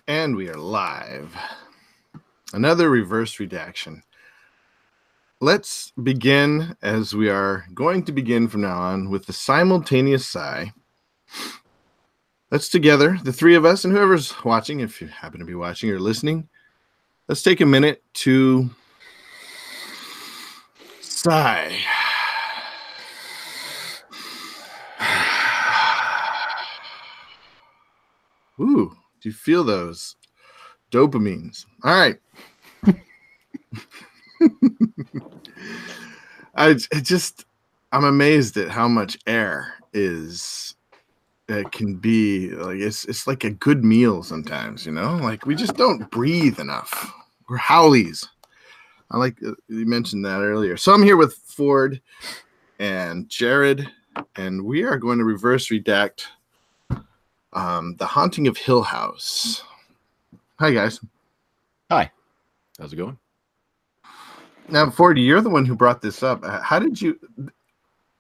And we are live. Another reverse redaction. Let's begin, as we are going to begin from now on, with the simultaneous sigh. Let's together, the three of us, and whoever's watching, if you happen to be watching or listening, let's take a minute to sigh. Ooh, do you feel those dopamines? All right. I'm amazed at how much air it can be. Like it's like a good meal sometimes, like we just don't breathe enough. We're howlies. I like you mentioned that earlier. So I'm here with Ford and Jared, and we are going to reverse redact The Haunting of Hill House. Hi guys. Hi. How's it going? Now, Ford, you're the one who brought this up. How did you?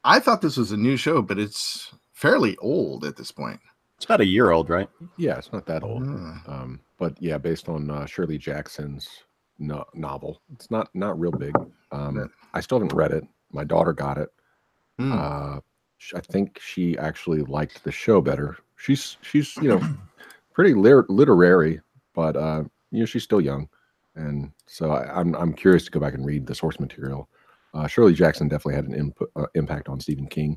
I thought this was a new show, but it's fairly old at this point. It's about a year old, right? Yeah, it's not that old. But yeah, based on Shirley Jackson's novel. It's not real big. I still haven't read it. My daughter got it. I think she actually liked the show better. She's pretty literary, but she's still young. And so I'm curious to go back and read the source material. Shirley Jackson definitely had an impact on Stephen King.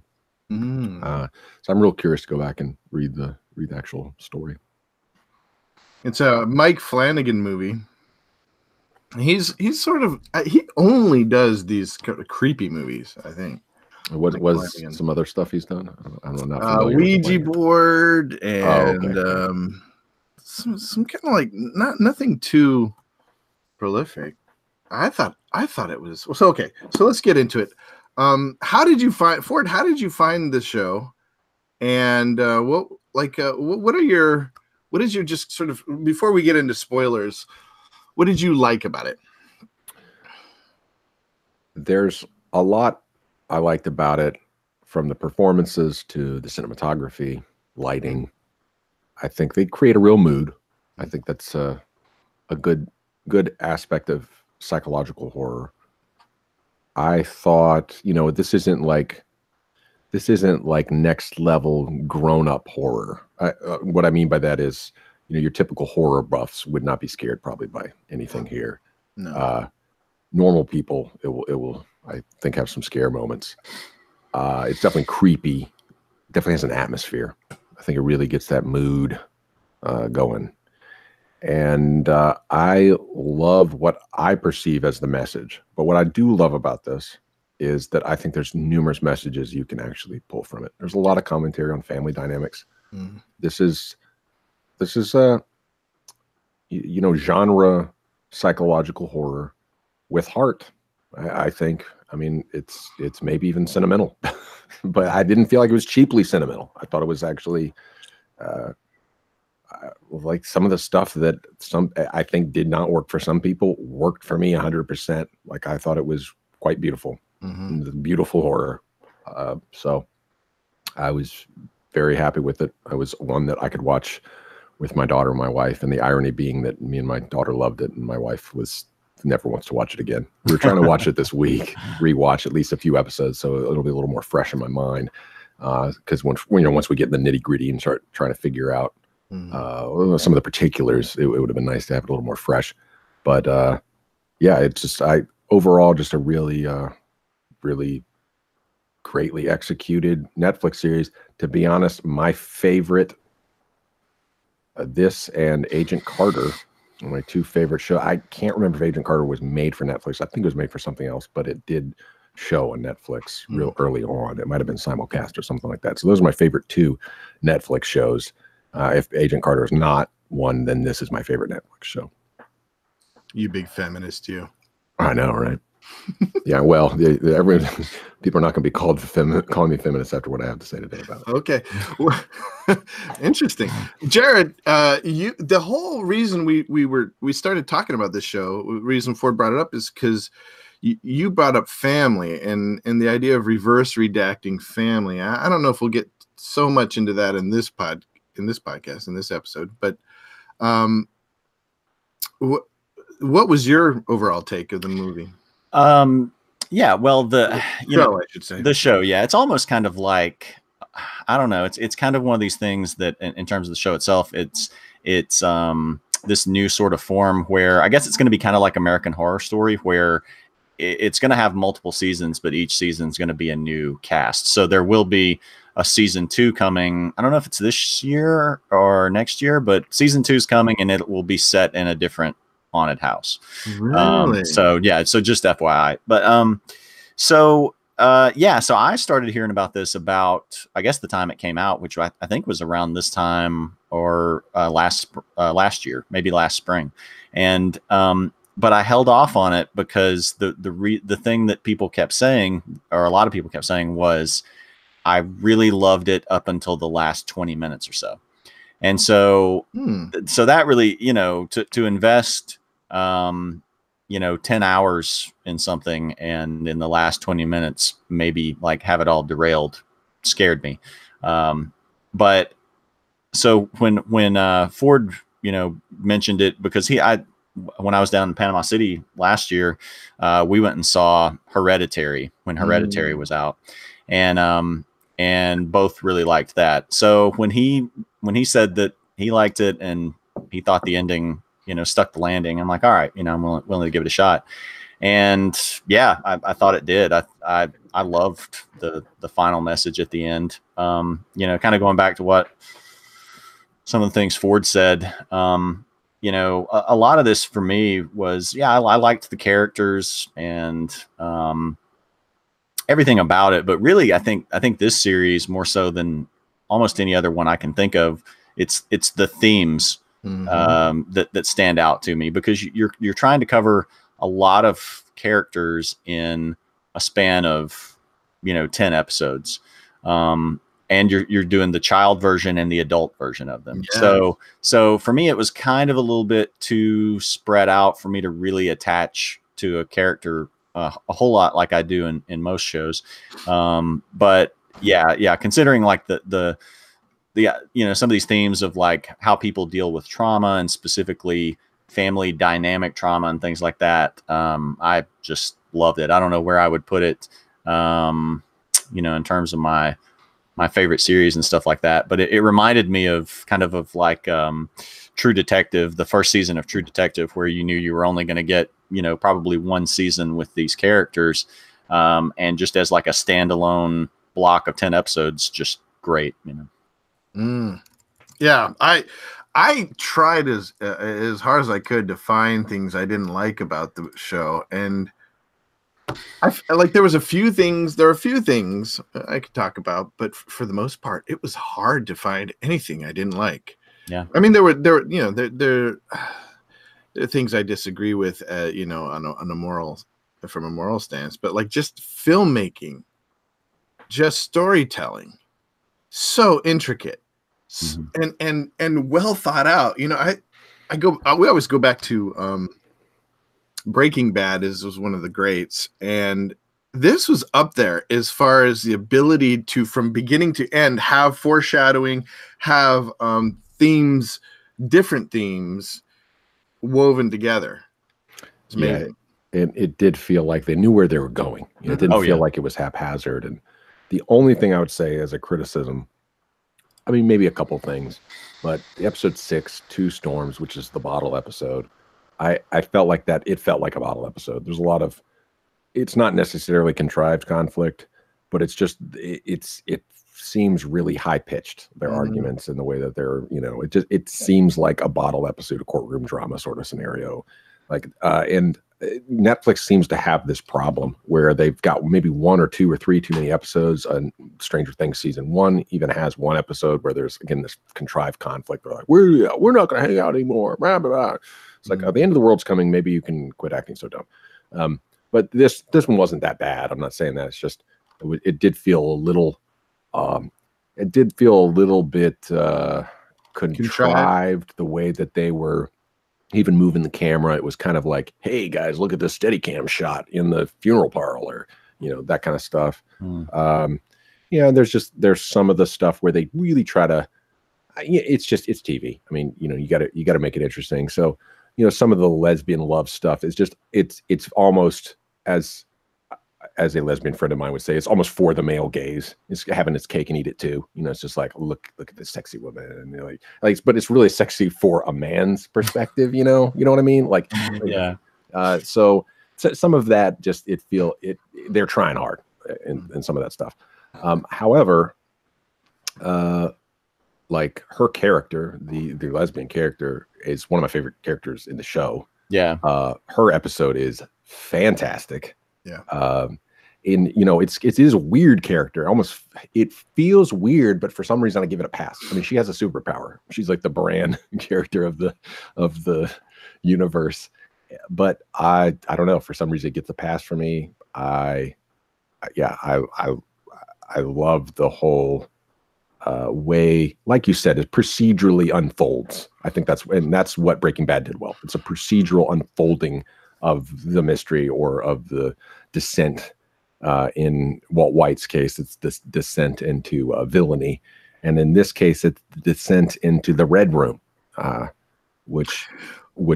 So I'm real curious to go back and read the actual story. It's a Mike Flanagan movie. He's sort of he only does these kind of creepy movies, I think. What was some other stuff he's done? I don't know. Ouija board and some kind of like nothing too prolific. I thought it was so okay. So let's get into it. How did you find Ford? How did you find the show? And what is your just sort of before we get into spoilers? What did you like about it? There's a lot I liked about it, from the performances to the cinematography, lighting. I think they create a real mood. I think that's a good aspect of psychological horror. I thought, this isn't like next level grown up horror. What I mean by that is, your typical horror buffs would not be scared probably by anything here. No. Normal people, it will I think have some scare moments. It's definitely creepy. Definitely has an atmosphere. I think it really gets that mood going. And I love what I perceive as the message. But what I do love about this is that I think there's numerous messages you can actually pull from it. There's a lot of commentary on family dynamics. This is genre psychological horror with heart. I think. I mean, it's maybe even sentimental, but I didn't feel like it was cheaply sentimental. I thought it was actually like some of the stuff that I think did not work for some people worked for me 100%. Like I thought it was quite beautiful, beautiful horror. So I was very happy with it. I was one that I could watch with my daughter and my wife, and the irony being that me and my daughter loved it and my wife never wants to watch it again. We were trying to watch it this week, rewatch at least a few episodes, so it'll be a little more fresh in my mind. Because once we get in the nitty gritty and start trying to figure out some of the particulars, it would have been nice to have it a little more fresh. But yeah, it's just overall just a really really greatly executed Netflix series. To be honest, my favorite, this and Agent Carter, my two favorite shows. I can't remember if Agent Carter was made for Netflix. I think it was made for something else, but it did show on Netflix real early on. It might have been simulcast or something like that. So those are my favorite two Netflix shows. If Agent Carter is not one, then this is my favorite Netflix show. You big feminist, you. I know, right? Yeah, well, people are not going to be calling me feminist after what I have to say today about it. Okay, interesting, Jared. The whole reason we started talking about this show, the reason Ford brought it up is because you brought up family and the idea of reverse redacting family. I don't know if we'll get so much into that in this podcast, in this episode, but What was your overall take of the movie? Yeah, well, the show, I should say. The show, yeah, it's almost kind of like, I don't know, it's kind of one of these things that in terms of the show itself, it's this new sort of form where I guess it's going to be kind of like American Horror Story, where it's going to have multiple seasons, but each season is going to be a new cast. So there will be a season 2 coming. I don't know if it's this year or next year, but season 2 is coming, and it will be set in a different haunted house. Really? So yeah, so just FYI. But so I started hearing about this about, I guess, the time it came out, which I think was around this time or last year, maybe last spring. And but I held off on it because the thing that people kept saying, or a lot of people kept saying, was I really loved it up until the last 20 minutes or so. And so so that really, to invest 10 hours in something, and in the last 20 minutes maybe like have it all derailed, scared me. But so when Ford mentioned it, because when I was down in Panama City last year, we went and saw Hereditary when Hereditary was out, and both really liked that. So when he said that he liked it and he thought the ending, stuck the landing, I'm like, all right, I'm willing to give it a shot. And yeah, I thought it did. I loved the final message at the end. Kind of going back to what some of the things Ford said, a lot of this for me was, I liked the characters and everything about it. But really, I think this series, more so than almost any other one I can think of, it's the themes that stand out to me, because you're trying to cover a lot of characters in a span of 10 episodes. And you're doing the child version and the adult version of them. Yeah. So for me, it was kind of a little bit too spread out for me to really attach to a character a whole lot like I do in most shows. But yeah, considering like the some of these themes of like how people deal with trauma, and specifically family dynamic trauma and things like that, I just loved it. I don't know where I would put it, in terms of my favorite series and stuff like that. But it reminded me of like True Detective, the first season of True Detective, where you knew you were only going to get, probably one season with these characters. And just as like a standalone block of 10 episodes, just great, Yeah. I tried as hard as I could to find things I didn't like about the show. And there are a few things I could talk about, but for the most part, it was hard to find anything I didn't like. Yeah. I mean, there are things I disagree with, from a moral stance, but like just filmmaking, just storytelling, so intricate, and well thought out. We always go back to, Breaking Bad was one of the greats, and this was up there as far as the ability to, from beginning to end, have foreshadowing, have themes, different themes woven together. It's amazing. Yeah, it did feel like they knew where they were going. It didn't feel like it was haphazard. And the only thing I would say as a criticism, I mean, maybe a couple things, but episode 6, Two Storms, which is the bottle episode, I felt like that. It felt like a bottle episode. There's a lot of, it's not necessarily contrived conflict, but it's just, it seems really high pitched, their arguments and the way that they're, it seems like a bottle episode, a courtroom drama sort of scenario. And Netflix seems to have this problem where they've got maybe 1 or 2 or 3 too many episodes. Stranger Things season 1 even has one episode where there's, again, this contrived conflict. They're like, we're not going to hang out anymore. Blah, blah, blah. It's like, the end of the world's coming. Maybe you can quit acting so dumb. But this one wasn't that bad. I'm not saying that. It's just, it did feel a little, bit contrived, the way that they were even moving the camera. It was kind of like, hey guys, look at this Steadicam shot in the funeral parlor, that kind of stuff. There's some of the stuff where they really try to, it's TV. I mean, you got to make it interesting. So some of the lesbian love stuff is just it's almost as a lesbian friend of mine would say, it's almost for the male gaze. It's having its cake and eat it too. It's just like, look at this sexy woman, and but it's really sexy for a man's perspective. You know what I mean? Like, yeah. So some of that just they're trying hard in some of that stuff. However, like her character, the lesbian character, is one of my favorite characters in the show. Yeah. Her episode is fantastic. Yeah. It is a weird character. It feels weird, but for some reason I give it a pass. I mean, she has a superpower. She's like the Bran character of the universe. But I don't know. For some reason it gets a pass for me. I love the whole way, like you said, it procedurally unfolds. I think that's what Breaking Bad did well. It's a procedural unfolding of the mystery or of the descent. In Walt White's case, it's this descent into villainy, and in this case, it's descent into the Red Room, which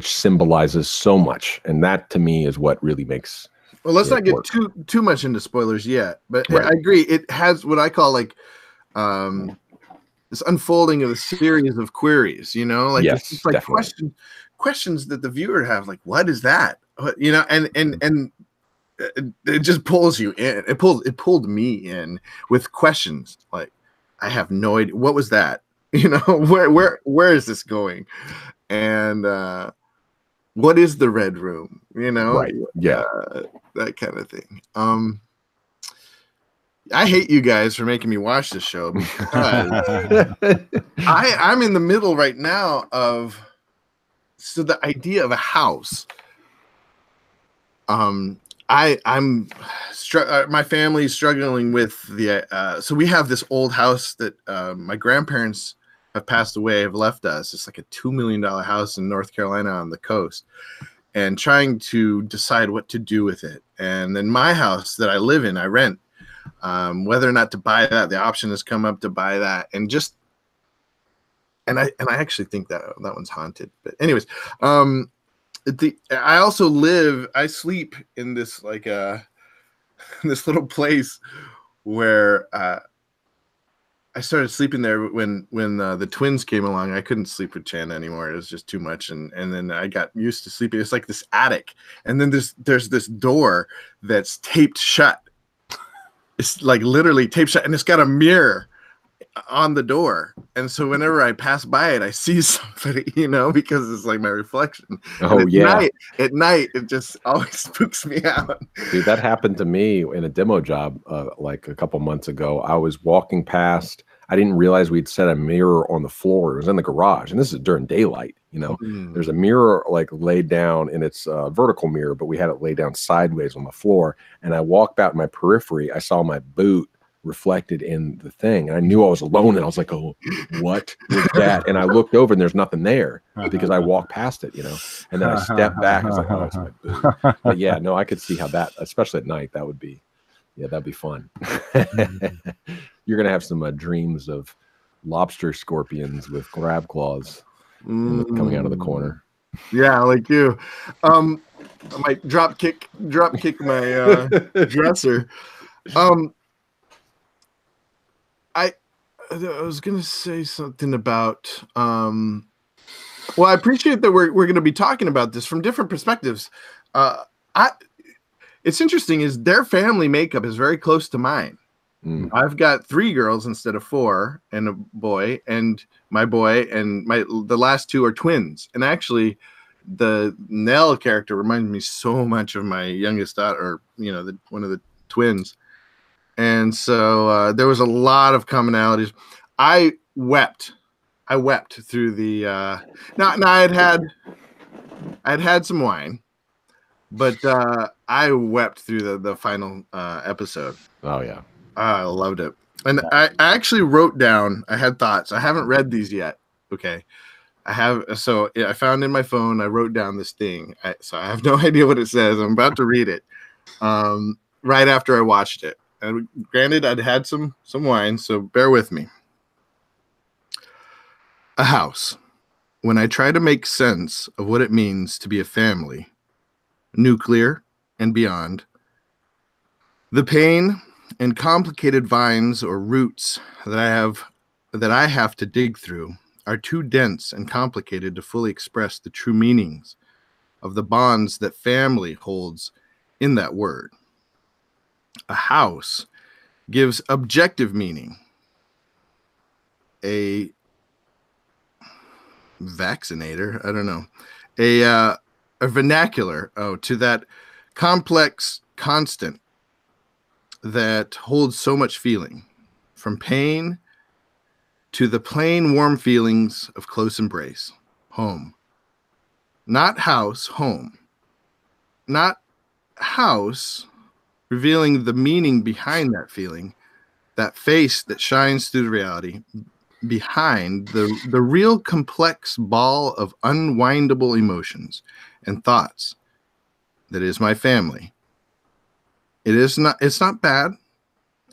symbolizes so much, and that to me is what really makes. Well, let's not get too much into spoilers yet, but right. I agree. It has what I call like this unfolding of a series of queries. Like yes, it's like questions that the viewer have, like, what is that? And it just pulls you in. It pulled me in with questions like, I have no idea, what was that? Where is this going? And what is the Red Room? Right? Yeah, that kind of thing. I hate you guys for making me watch this show because I'm in the middle right now of the idea of a house. My family's struggling with so we have this old house that my grandparents have passed away, have left us. It's like a $2 million house in North Carolina on the coast, and trying to decide what to do with it. And then my house that I live in, I rent, whether or not to buy that. The option has come up to buy that, and I actually think that one's haunted. But anyways, I sleep in this like this little place where I started sleeping there when the twins came along. I couldn't sleep with Chan anymore. It was just too much, and then I got used to sleeping. It's like this attic, and then there's this door that's taped shut. It's like literally taped shut, and it's got a mirror on the door, and so whenever I pass by it, I see somebody, because it's like my reflection. Oh, at night it just always spooks me out. Dude, that happened to me in a demo job like a couple months ago. I was walking past, I didn't realize we'd set a mirror on the floor. It was in the garage, and this is during daylight. There's a mirror like laid down, and it's a vertical mirror, but we had it laid down sideways on the floor. And I walked out in my periphery, I saw my boot reflected in the thing, and I knew I was alone, and I was like, oh, what was that? And I looked over, and there's nothing there because I walked past it, and then I stepped back. I was like, oh, it's my boot. But yeah, no, I could see how that, especially at night, that'd be fun. You're gonna have some dreams of lobster scorpions with crab claws coming out of the corner. Yeah, like you. I might drop kick my dresser. I was gonna say something about well, I appreciate that we're gonna be talking about this from different perspectives. It's interesting is their family makeup is very close to mine. I've got 3 girls instead of 4, and a boy, and my boy, and the last 2 are twins. And actually, the Nell character reminds me so much of my youngest daughter, one of the twins. And so there was a lot of commonalities. I wept through the. Now I'd had some wine, but I wept through the final episode. Oh yeah, I loved it, and I actually wrote down. I had thoughts. I haven't read these yet. Okay, I have. So I found in my phone. I wrote down this thing. So I have no idea what it says. I'm about to read it. Right after I watched it. And granted, I'd had some wine, so bear with me. A house. when I try to make sense of what it means to be a family, nuclear and beyond, the pain and complicated vines or roots that I have to dig through are too dense and complicated to fully express the true meanings of the bonds that family holds in that word. A house gives objective meaning. A vaccinator, I don't know, a vernacular, to that complex constant that holds so much feeling, from pain to the plain warm feelings of close embrace. Home. Not house, home. Not house, revealing the meaning behind that feeling, that face that shines through the reality behind the real complex ball of unwindable emotions and thoughts that is my family. It's not bad.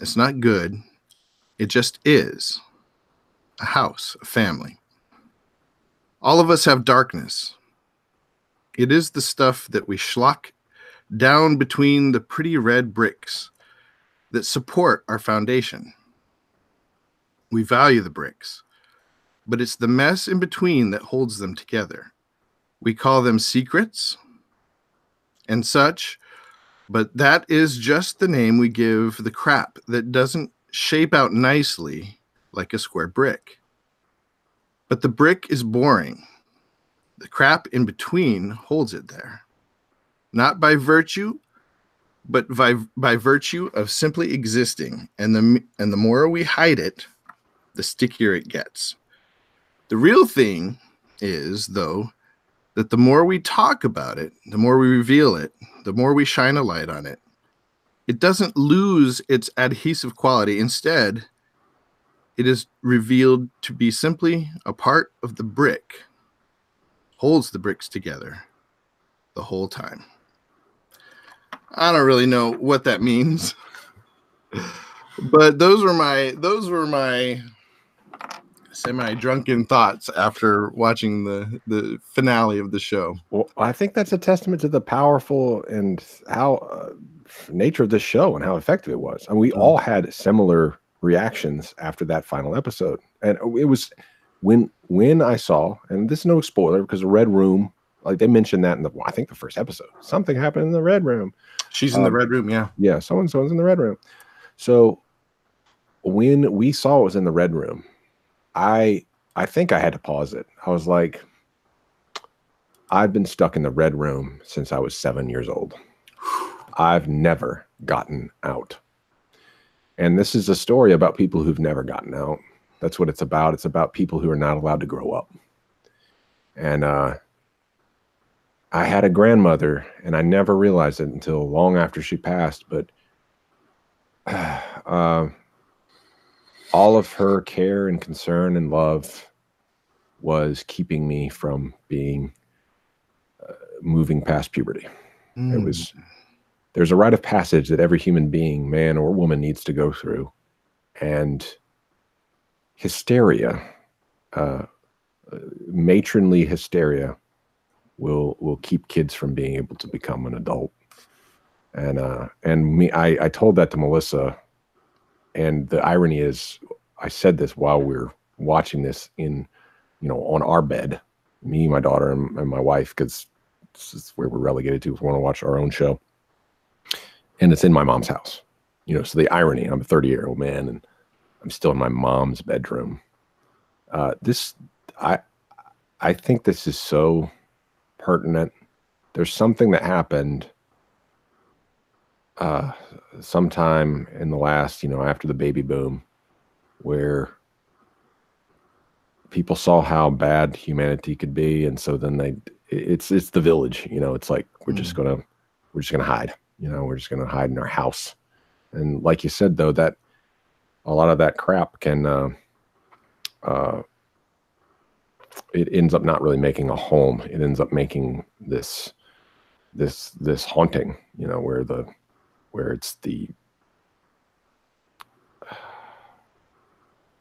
It's not good. It just is a house, a family. All of us have darkness. It is the stuff that we schlock down between the pretty red bricks that support our foundation. We value the bricks, but it's the mess in between that holds them together. We call them secrets and such, but that is just the name we give the crap that doesn't shape out nicely like a square brick. But the brick is boring. The crap in between holds it there. Not by virtue, but by virtue of simply existing. And the more we hide it, the stickier it gets. The real thing is, though, that the more we talk about it, the more we reveal it, the more we shine a light on it, it doesn't lose its adhesive quality. Instead, it is revealed to be simply a part of the brick, holds the bricks together the whole time. I don't really know what that means, but those were my semi-drunken thoughts after watching the finale of the show. Well, I think that's a testament to the powerful and how nature of the show and how effective it was. And we all had similar reactions after that final episode. And it was when I saw, and this is no spoiler because the Red Room, like they mentioned that in I think the first episode, something happened in the Red Room. She's in the Red Room, yeah. Yeah, someone's in the Red Room. So when we saw it was in the Red Room, I think I had to pause it. I was like, I've been stuck in the Red Room since I was 7 years old. I've never gotten out. And this is a story about people who've never gotten out. That's what it's about. It's about people who are not allowed to grow up. And I had a grandmother, and I never realized it until long after she passed, but all of her care and concern and love was keeping me from being moving past puberty. There's a rite of passage that every human being, man or woman, needs to go through, and hysteria, matronly hysteria, will keep kids from being able to become an adult. And me, I told that to Melissa. And the irony is, I said this while we were watching this on our bed, me, my daughter, and my wife, because this is where we're relegated to. We want to watch our own show. And it's in my mom's house. So the irony, I'm a 30-year-old man, and I'm still in my mom's bedroom. I think this is so pertinent. There's something that happened sometime in the last, after the baby boom, where people saw how bad humanity could be, and so then it's the village. It's like we're just gonna hide. We're just gonna hide in our house. And like you said, though, that a lot of that crap can it ends up not really making a home. It ends up making this haunting. Where it's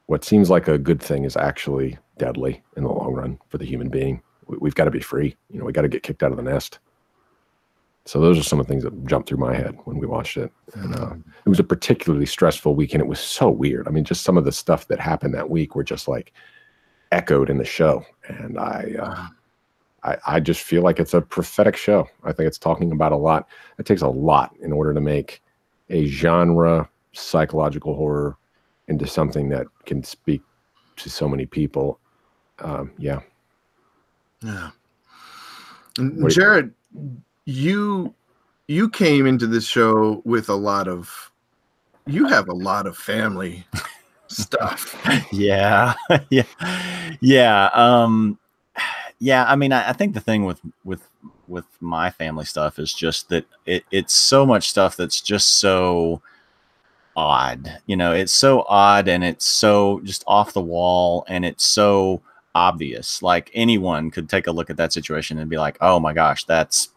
what seems like a good thing is actually deadly in the long run for the human being. We've got to be free. You know, we got to get kicked out of the nest. So those are some of the things that jumped through my head when we watched it. And it was a particularly stressful week, and it was so weird. I mean, just some of the stuff that happened that week were just like echoed in the show. And I just feel like it's a prophetic show. I think it's talking about a lot. It takes a lot in order to make a genre psychological horror into something that can speak to so many people. Yeah. Jared, you came into this show with you have a lot of family stuff. Yeah. I mean, I think the thing with my family stuff is just that it's so much stuff that's just so odd. You know, it's so odd, and it's so just off the wall, and it's so obvious. Like anyone could take a look at that situation and be like, oh my gosh, that's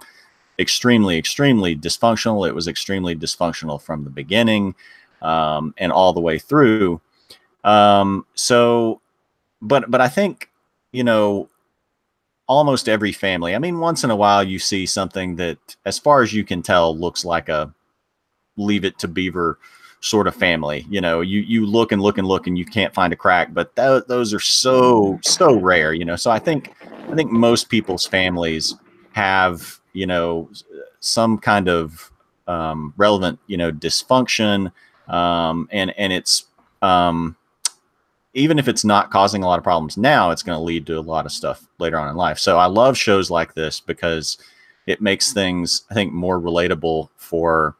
extremely, extremely dysfunctional. It was extremely dysfunctional from the beginning, and all the way through. But I think, you know, almost every family, I mean, once in a while you see something that, as far as you can tell, looks like a Leave It to Beaver sort of family. You know, you look and look and look and you can't find a crack, but those are so rare, you know? So I think most people's families have, you know, some kind of, relevant, you know, dysfunction. And it's, even if it's not causing a lot of problems now, it's going to lead to a lot of stuff later on in life. So I love shows like this because it makes things, I think, more relatable for,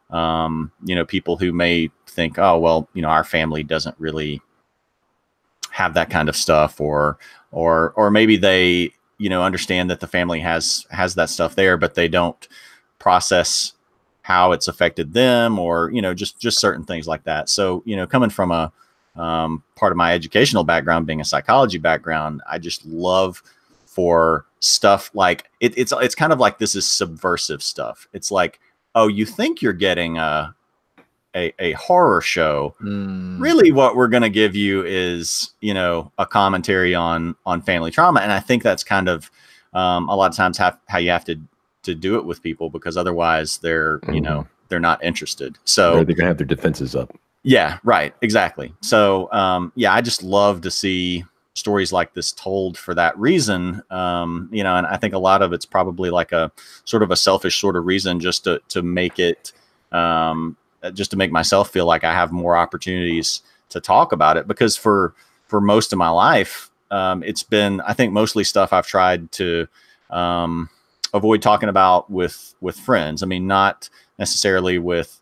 you know, people who may think, oh, well, you know, our family doesn't really have that kind of stuff, or maybe they, you know, understand that the family has that stuff there, but they don't process how it's affected them, or, you know, just certain things like that. So, you know, coming from a, part of my educational background being a psychology background, I just love for stuff like it's kind of like, this is subversive stuff. It's like, oh, you think you're getting a horror show. Really what we're going to give you is, you know, a commentary on family trauma. And I think that's kind of, a lot of times how you have to do it with people, because otherwise they're, you know, they're not interested. So they're going to have their defenses up. Yeah, right. Exactly. So, yeah, I just love to see stories like this told for that reason. You know, and I think a lot of it's probably like a sort of a selfish sort of reason, just to make it, just to make myself feel like I have more opportunities to talk about it, because for most of my life, it's been, I think, mostly stuff I've tried to, avoid talking about with friends. I mean, not necessarily with,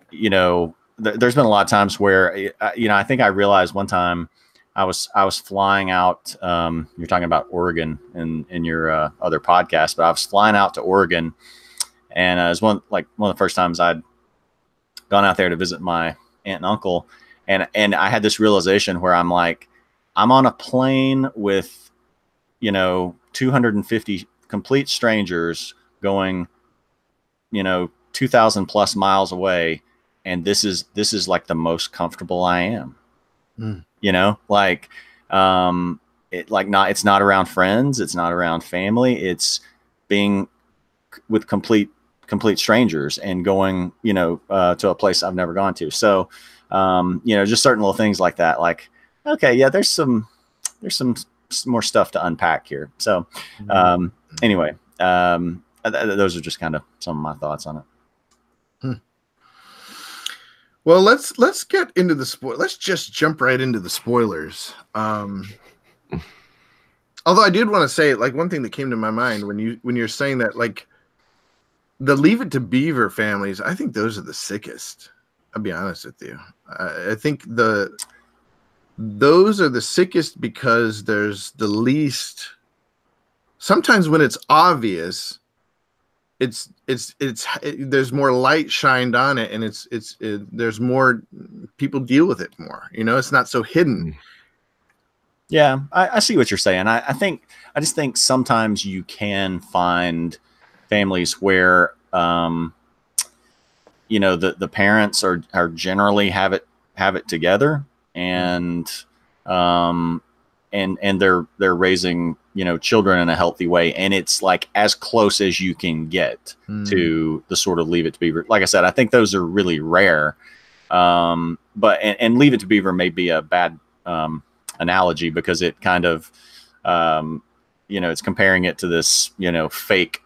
you know, there's been a lot of times where, you know, I think I realized one time I was flying out, you're talking about Oregon in your other podcast, but I was flying out to Oregon, and it was one of the first times I'd gone out there to visit my aunt and uncle. And I had this realization where I'm like, I'm on a plane with, you know, 250 complete strangers going, you know, 2,000 plus miles away. And this is like the most comfortable I am, you know, like, it's not around friends. It's not around family. It's being with complete strangers and going, you know, to a place I've never gone to. So, you know, just certain little things like that. Like, okay, yeah, there's some more stuff to unpack here. So, anyway, those are just kind of some of my thoughts on it. Well, let's get into the let's just jump right into the spoilers. Although I did want to say, like, one thing that came to my mind when you're saying that, like, the Leave It to Beaver families, I think those are the sickest. I'll be honest with you. I think those are the sickest because there's the least. Sometimes when it's obvious, there's more light shined on it, and there's more people deal with it more. You know, it's not so hidden. Yeah, I see what you're saying. I just think sometimes you can find families where, you know, the parents are generally have it together, and and they're raising, you know, children in a healthy way, and it's like as close as you can get to the sort of Leave It to Beaver. Like I said, I think those are really rare. But Leave It to Beaver may be a bad analogy because it kind of you know, it's comparing it to this, you know, fake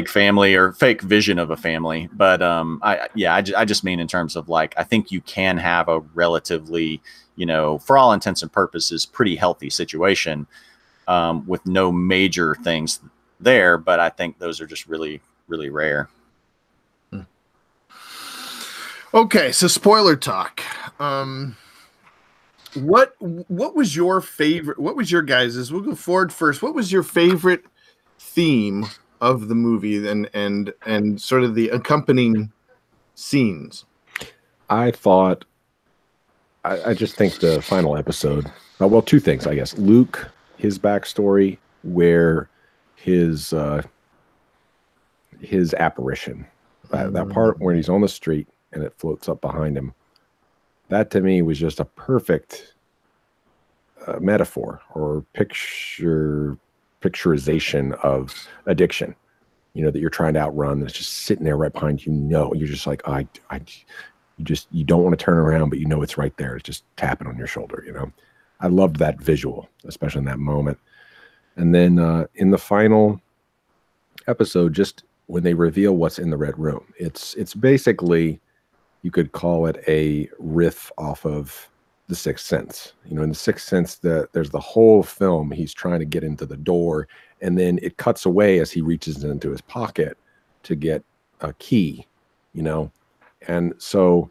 family or fake vision of a family. But I just mean in terms of like, I think you can have a relatively, you know, for all intents and purposes, pretty healthy situation with no major things there. But I think those are just really, really rare. Okay, so spoiler talk. What was your favorite? What was your guys's? We'll go forward first. What was your favorite theme of the movie and sort of the accompanying scenes? I thought, I just think the final episode, well, two things, I guess. Luke, his backstory, where his apparition, that part where he's on the street and it floats up behind him, that to me was just a perfect metaphor or picturization of addiction. You know, that you're trying to outrun. That's just sitting there right behind you. No, you're just like, you don't want to turn around, but you know it's right there. It's just tapping on your shoulder. You know, I loved that visual, especially in that moment. And then in the final episode, just when they reveal what's in the Red Room, it's basically, you could call it a riff off of The Sixth Sense. You know, in The Sixth Sense, there's the whole film, he's trying to get into the door, and then it cuts away as he reaches into his pocket to get a key, you know? And so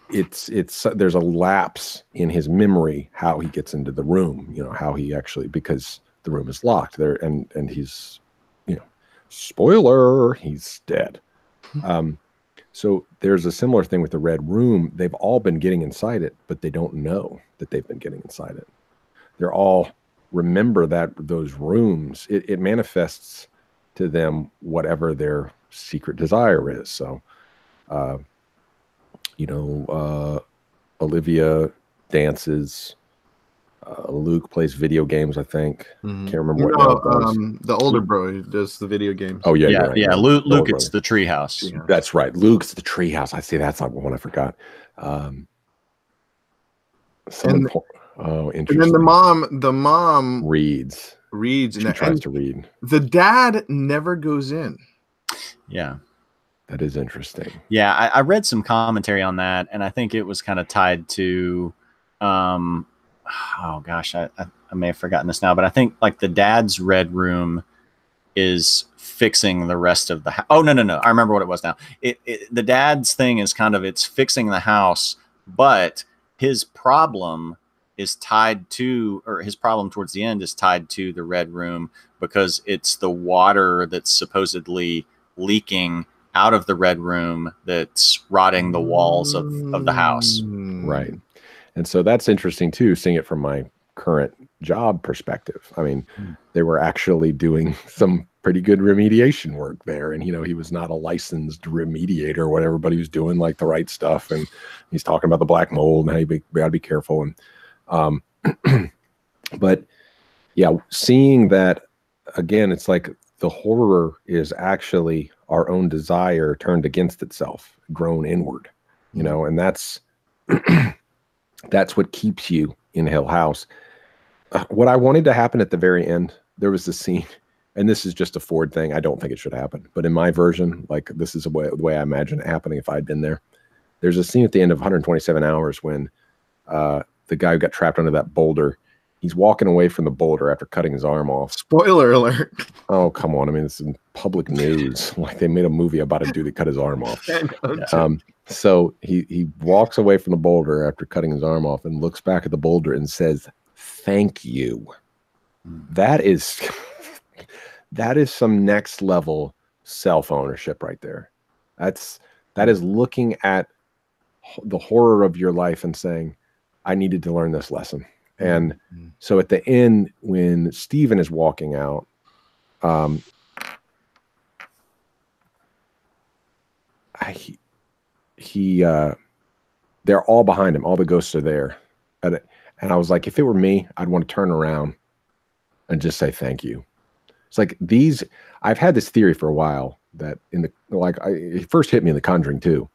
it's there's a lapse in his memory how he gets into the room, you know, how he actually, because the room is locked there, and he's, you know, spoiler, he's dead. So there's a similar thing with the Red Room. They've all been getting inside it, but they don't know that they've been getting inside it. They're all remember that those rooms, it manifests to them whatever their secret desire is. So, you know, Olivia dances. Luke plays video games, I think. Can't remember what the older bro does the video games. Oh, yeah. Right. Yeah. Luke, it's the treehouse. That's right. Luke's the treehouse. I see. That's not one I forgot. Interesting. And then the mom reads. She tries to read. The dad never goes in. Yeah. That is interesting. Yeah. I read some commentary on that, and I think it was kind of tied to, oh gosh, I may have forgotten this now, but I think like the dad's Red Room is fixing the rest of the house. Oh, no. I remember what it was now. The dad's thing is kind of, it's fixing the house, but his problem is tied to, or his problem towards the end is tied to the Red Room, because it's the water that's supposedly leaking out of the Red Room that's rotting the walls of the house. Right. And so that's interesting too, seeing it from my current job perspective. I mean, they were actually doing some pretty good remediation work there. And, you know, he was not a licensed remediator or whatever, but he was doing like the right stuff. And he's talking about the black mold and how you got to be careful. And, but yeah, seeing that again, it's like the horror is actually our own desire turned against itself, grown inward, you know, and that's, that's what keeps you in Hill House. What I wanted to happen at the very end, there was this scene, and this is just a Ford thing. I don't think it should happen, but in my version, like this is the way I imagine it happening if I'd been there. There's a scene at the end of 127 Hours when the guy who got trapped under that boulder, he's walking away from the boulder after cutting his arm off. Spoiler alert. Oh, come on. I mean, it's in public news. Like they made a movie about a dude that cut his arm off. So he walks away from the boulder after cutting his arm off and looks back at the boulder and says, "Thank you." That is some next level self-ownership right there. That is looking at the horror of your life and saying, I needed to learn this lesson. And so at the end, when Stephen is walking out, they're all behind him. All the ghosts are there. And I was like, if it were me, I'd want to turn around and just say thank you. It's like I've had this theory for a while that it first hit me in The Conjuring 2,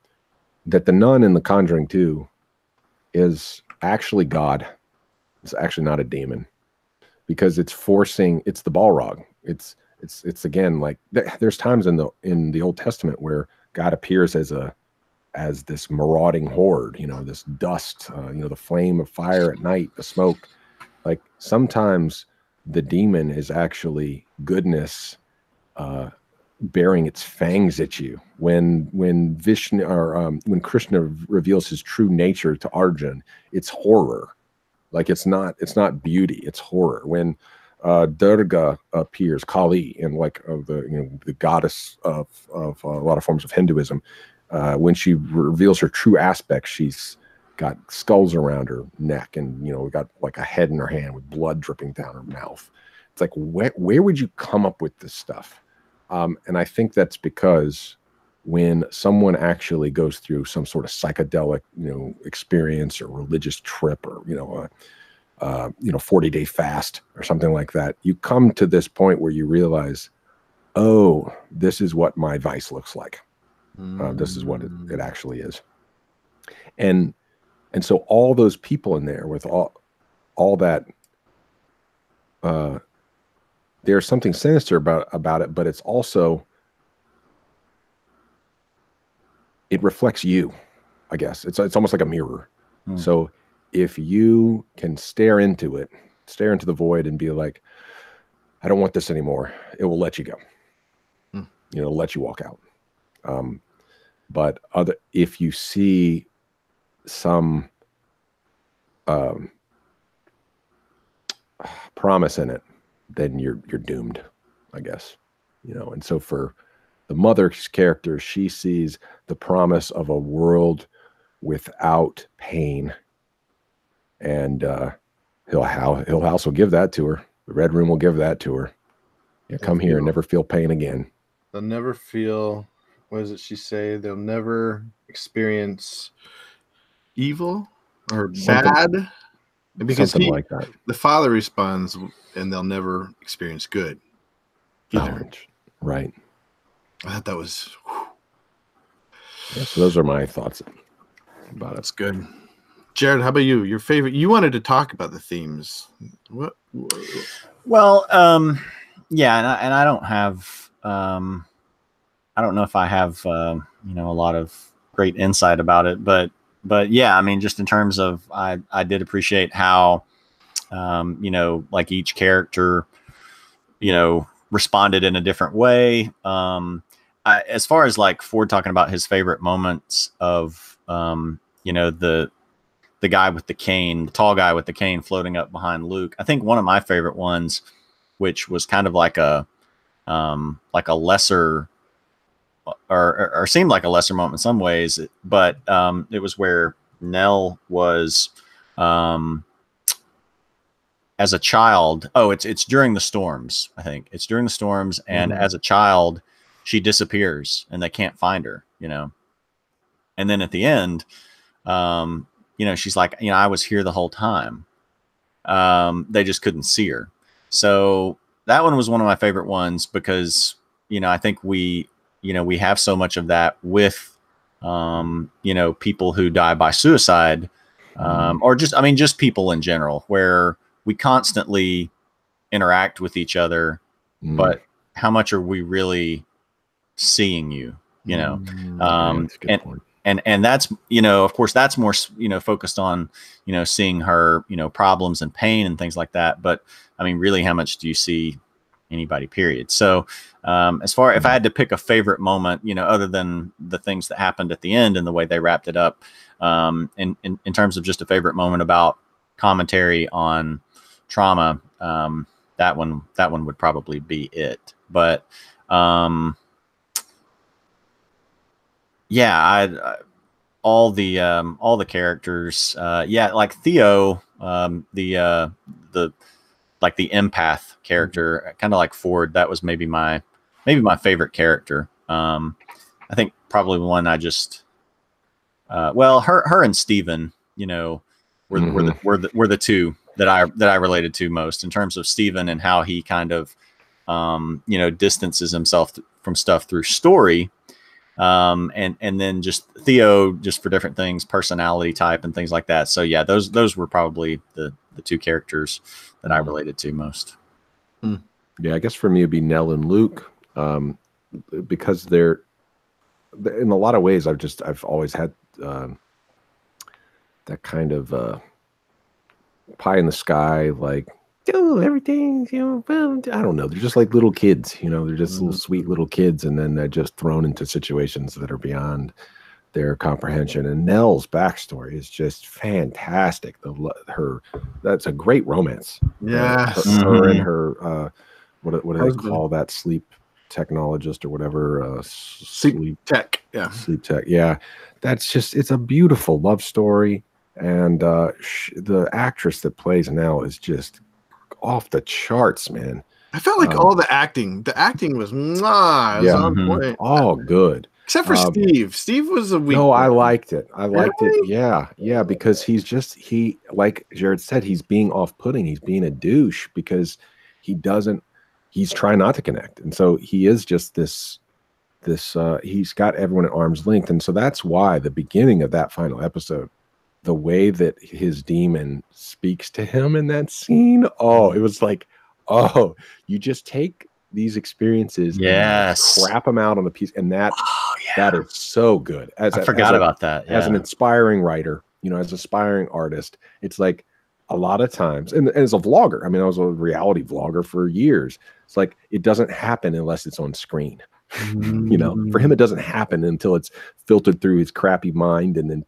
that the nun in The Conjuring 2 is actually God. It's actually not a demon, because it's the Balrog. It's again, like there's times in the Old Testament where God appears as this marauding horde, this dust, the flame of fire at night, the smoke. Like sometimes the demon is actually goodness, bearing its fangs at you. When Vishnu when Krishna reveals his true nature to Arjun, it's horror. Like it's not beauty, it's horror. When Durga appears, Kali, and the goddess of a lot of forms of Hinduism, when she reveals her true aspect, she's got skulls around her neck, and got like a head in her hand with blood dripping down her mouth. It's like, where would you come up with this stuff? And I think that's because when someone actually goes through some sort of psychedelic, experience or religious trip, or 40-day fast or something like that, you come to this point where you realize, oh, this is what my vice looks like. This is what it actually is. And so all those people in there with all that, there's something sinister about it, but it's also, it reflects you, I guess. It's almost like a mirror. So if you can stare into the void and be like, I don't want this anymore, it will let you go. Let you walk out. But if you see some promise in it, then you're doomed, I guess. And so for the mother's character, she sees the promise of a world without pain, and Hill House will give that to her. The Red Room will give that to her. Yeah, come here and never feel pain again. They'll never feel, what does it she say? They'll never experience evil or bad. Because something like that. The father responds, and they'll never experience good either. Right. I thought that was. Yeah, so those are my thoughts about it. That's good. Jared, how about you? Your favorite? You wanted to talk about the themes. What? Well, yeah, and I don't have. I don't know if I have a lot of great insight about it, but yeah, I mean, just in terms of, I did appreciate how, like each character, responded in a different way. As far as like Ford talking about his favorite moments of, the guy with the cane, the tall guy with the cane floating up behind Luke. I think one of my favorite ones, which was kind of like a lesser, or seemed like a lesser moment in some ways, but it was where Nell was as a child. Oh, it's during the storms. I think it's during the storms, and as a child, she disappears, and they can't find her. And then at the end, she's like, I was here the whole time. They just couldn't see her. So that one was one of my favorite ones because I think we have so much of that with, people who die by suicide, or just people in general, where we constantly interact with each other, but how much are we really seeing you, and that's, of course that's more, focused on, seeing her, problems and pain and things like that. But I mean, really, how much do you see anybody, period? So if I had to pick a favorite moment, other than the things that happened at the end and the way they wrapped it up, in terms of just a favorite moment about commentary on trauma, that one would probably be it. But yeah, all the characters, like Theo, the empath character, kind of like Ford, that was maybe my favorite character. I think probably one I just, her and Steven, were the two that I related to most in terms of Steven and how he kind of distances himself from stuff through story. And then just Theo, just for different things, personality type and things like that. So yeah, those were probably the two characters that I related to most. Yeah, I guess for me it'd be Nell and Luke, because they're in a lot of ways. I've always had that kind of pie in the sky, like, oh, everything's, well, I don't know. They're just like little kids, they're just little sweet little kids. And then they're just thrown into situations that are beyond their comprehension. And Nell's backstory is just fantastic. That's a great romance. Yeah. Her and her, what do they call that? Sleep technologist or whatever. Sleep tech. Yeah. Sleep tech. Yeah. It's a beautiful love story. And the actress that plays Nell is just off the charts, man. I felt like all the acting was on point. All good. Except for Steve. Steve was a weak. No, I liked it. It. Yeah, because he like Jared said, he's being off-putting. He's being a douche because he's trying not to connect. And so he is just this he's got everyone at arm's length. And so that's why the beginning of that final episode, the way that his demon speaks to him in that scene, it was like, you just take these experiences, and crap them out on a piece, and that is so good. I forgot about that. Yeah. As an inspiring writer, as an aspiring artist, it's like a lot of times, and as a vlogger, I mean, I was a reality vlogger for years. It's like it doesn't happen unless it's on screen. For him, it doesn't happen until it's filtered through his crappy mind and then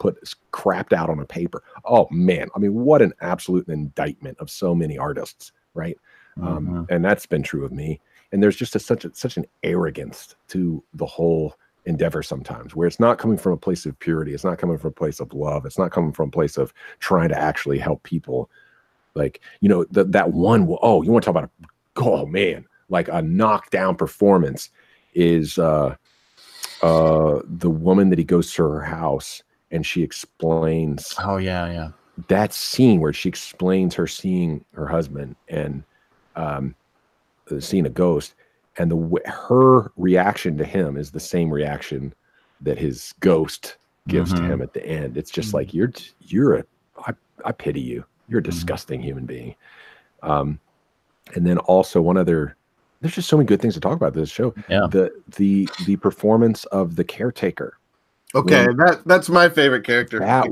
crapped out on a paper. Oh man, I mean, what an absolute indictment of so many artists, right? And that's been true of me. And there's just such an arrogance to the whole endeavor sometimes, where it's not coming from a place of purity, it's not coming from a place of love, it's not coming from a place of trying to actually help people. Like, that one. Oh, you want to talk about like a knockdown performance. Is the woman that he goes to her house and she explains. Oh yeah. That scene where she explains her seeing her husband and seeing a ghost, and her reaction to him is the same reaction that his ghost gives to him at the end. It's just like I pity you. You're a disgusting human being. And then also one other. There's just so many good things to talk about this show. Yeah. The performance of the caretaker. Okay, that's my favorite character. That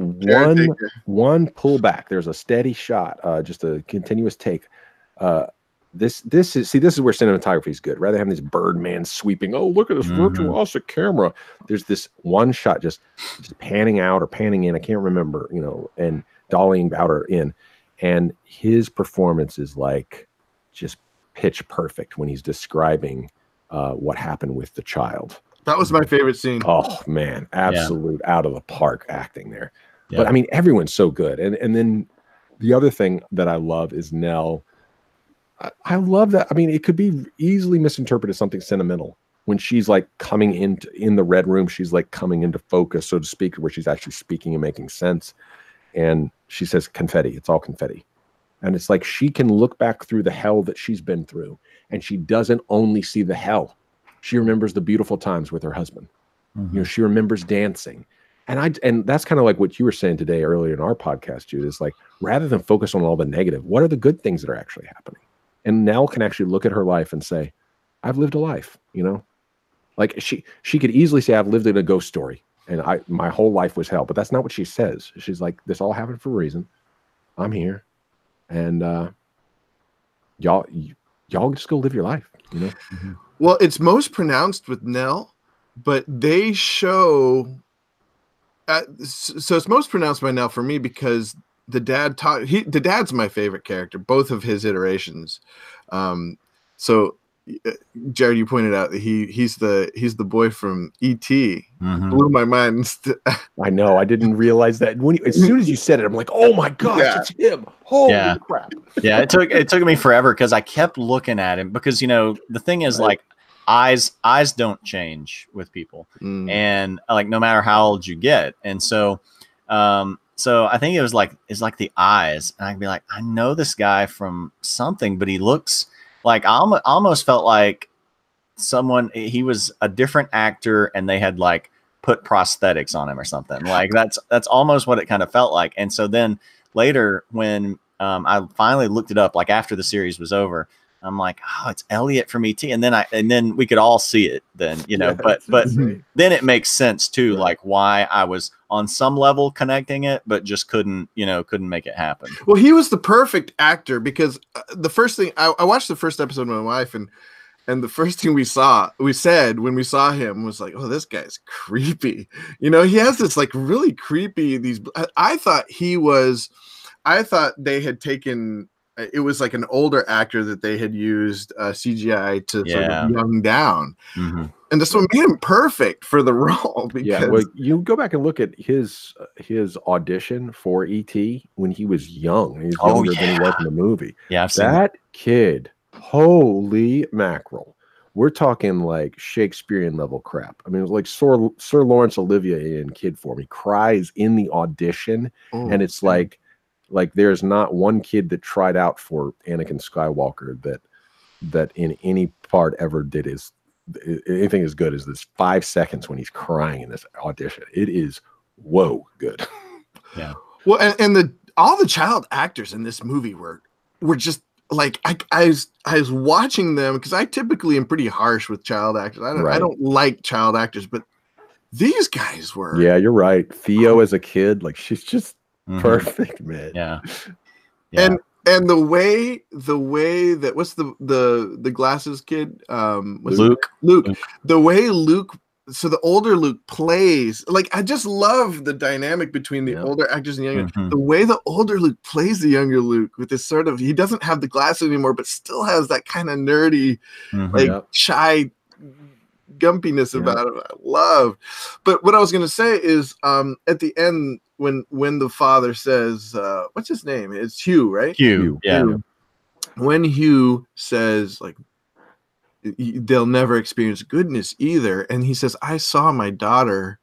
one pullback. There's a steady shot, just a continuous take. This is where cinematography is good. Rather than having this Birdman sweeping. Oh, look at this virtuosic camera. There's this one shot just panning out or panning in. I can't remember. And dollying out or in, and his performance is like just pitch perfect when he's describing what happened with the child. That was my favorite scene. Oh man, absolute out of the park acting there. Yeah. But I mean, everyone's so good. And then the other thing that I love is Nell. I love that. I mean, it could be easily misinterpreted as something sentimental when she's like coming in the red room. She's like coming into focus, so to speak, where she's actually speaking and making sense. And she says confetti. It's all confetti. And it's like she can look back through the hell that she's been through, and she doesn't only see the hell. She remembers the beautiful times with her husband. She remembers dancing. And that's kind of like what you were saying today earlier in our podcast, Jude, is like, rather than focus on all the negative, what are the good things that are actually happening? And Nell can actually look at her life and say, I've lived a life, like she could easily say, I've lived in a ghost story and my whole life was hell, but that's not what she says. She's like, this all happened for a reason. I'm here. And y'all just go live your life, Well, it's most pronounced with Nell, but they show. So it's most pronounced by Nell for me because the dad's my favorite character, both of his iterations. So Jared, you pointed out that he's the boy from E.T. Blew my mind. I know. I didn't realize that. As soon as you said it, I'm like, oh my gosh, it's him. Holy crap. Yeah, it took me forever because I kept looking at him because the thing is like eyes don't change with people, and like no matter how old you get, and so so I think it's like the eyes, and I'd be like, I know this guy from something, but he looks like I almost felt like he was a different actor, and they had like put prosthetics on him or something. Like that's almost what it kind of felt like. And so then later when I finally looked it up, like after the series was over, I'm like, oh, it's Elliot from ET. And then we could all see it then, but then it makes sense too, right. Like why I was on some level connecting it, but just couldn't make it happen. Well, he was the perfect actor because the first thing I watched the first episode with my wife, and the first thing we said when we saw him was like, oh, this guy's creepy. He has this like really creepy, I thought they had taken, it was like an older actor that they had used CGI to sort of young down. Mm-hmm. And this one made him perfect for the role. Because well, you go back and look at his audition for E.T. when he was young. He was younger than he was in the movie. Yeah, I've seen that kid. Holy mackerel. We're talking like Shakespearean level crap. I mean, it was like Sir Laurence Olivier in Kid Form. He cries in the audition, and it's like there's not one kid that tried out for Anakin Skywalker that in any part ever did anything as good as this 5 seconds when he's crying in this audition. It is good. Yeah. Well, and all the child actors in this movie were just like I was watching them because I typically am pretty harsh with child actors. I don't like child actors, but these guys were. Yeah, you're right. Theo as a kid, like she's just perfect, man. Yeah. And the way that what's the glasses kid? Luke. The way Luke. So the older Luke plays, like I just love the dynamic between the older actors and younger. Mm-hmm. The way the older Luke plays the younger Luke with this sort of, he doesn't have the glasses anymore, but still has that kind of nerdy, shy gumpiness about him. I love. But what I was gonna say is, at the end when the father says, what's his name? It's Hugh, right? Hugh. Yeah. Hugh. When Hugh says like, they'll never experience goodness either. And he says, I saw my daughter,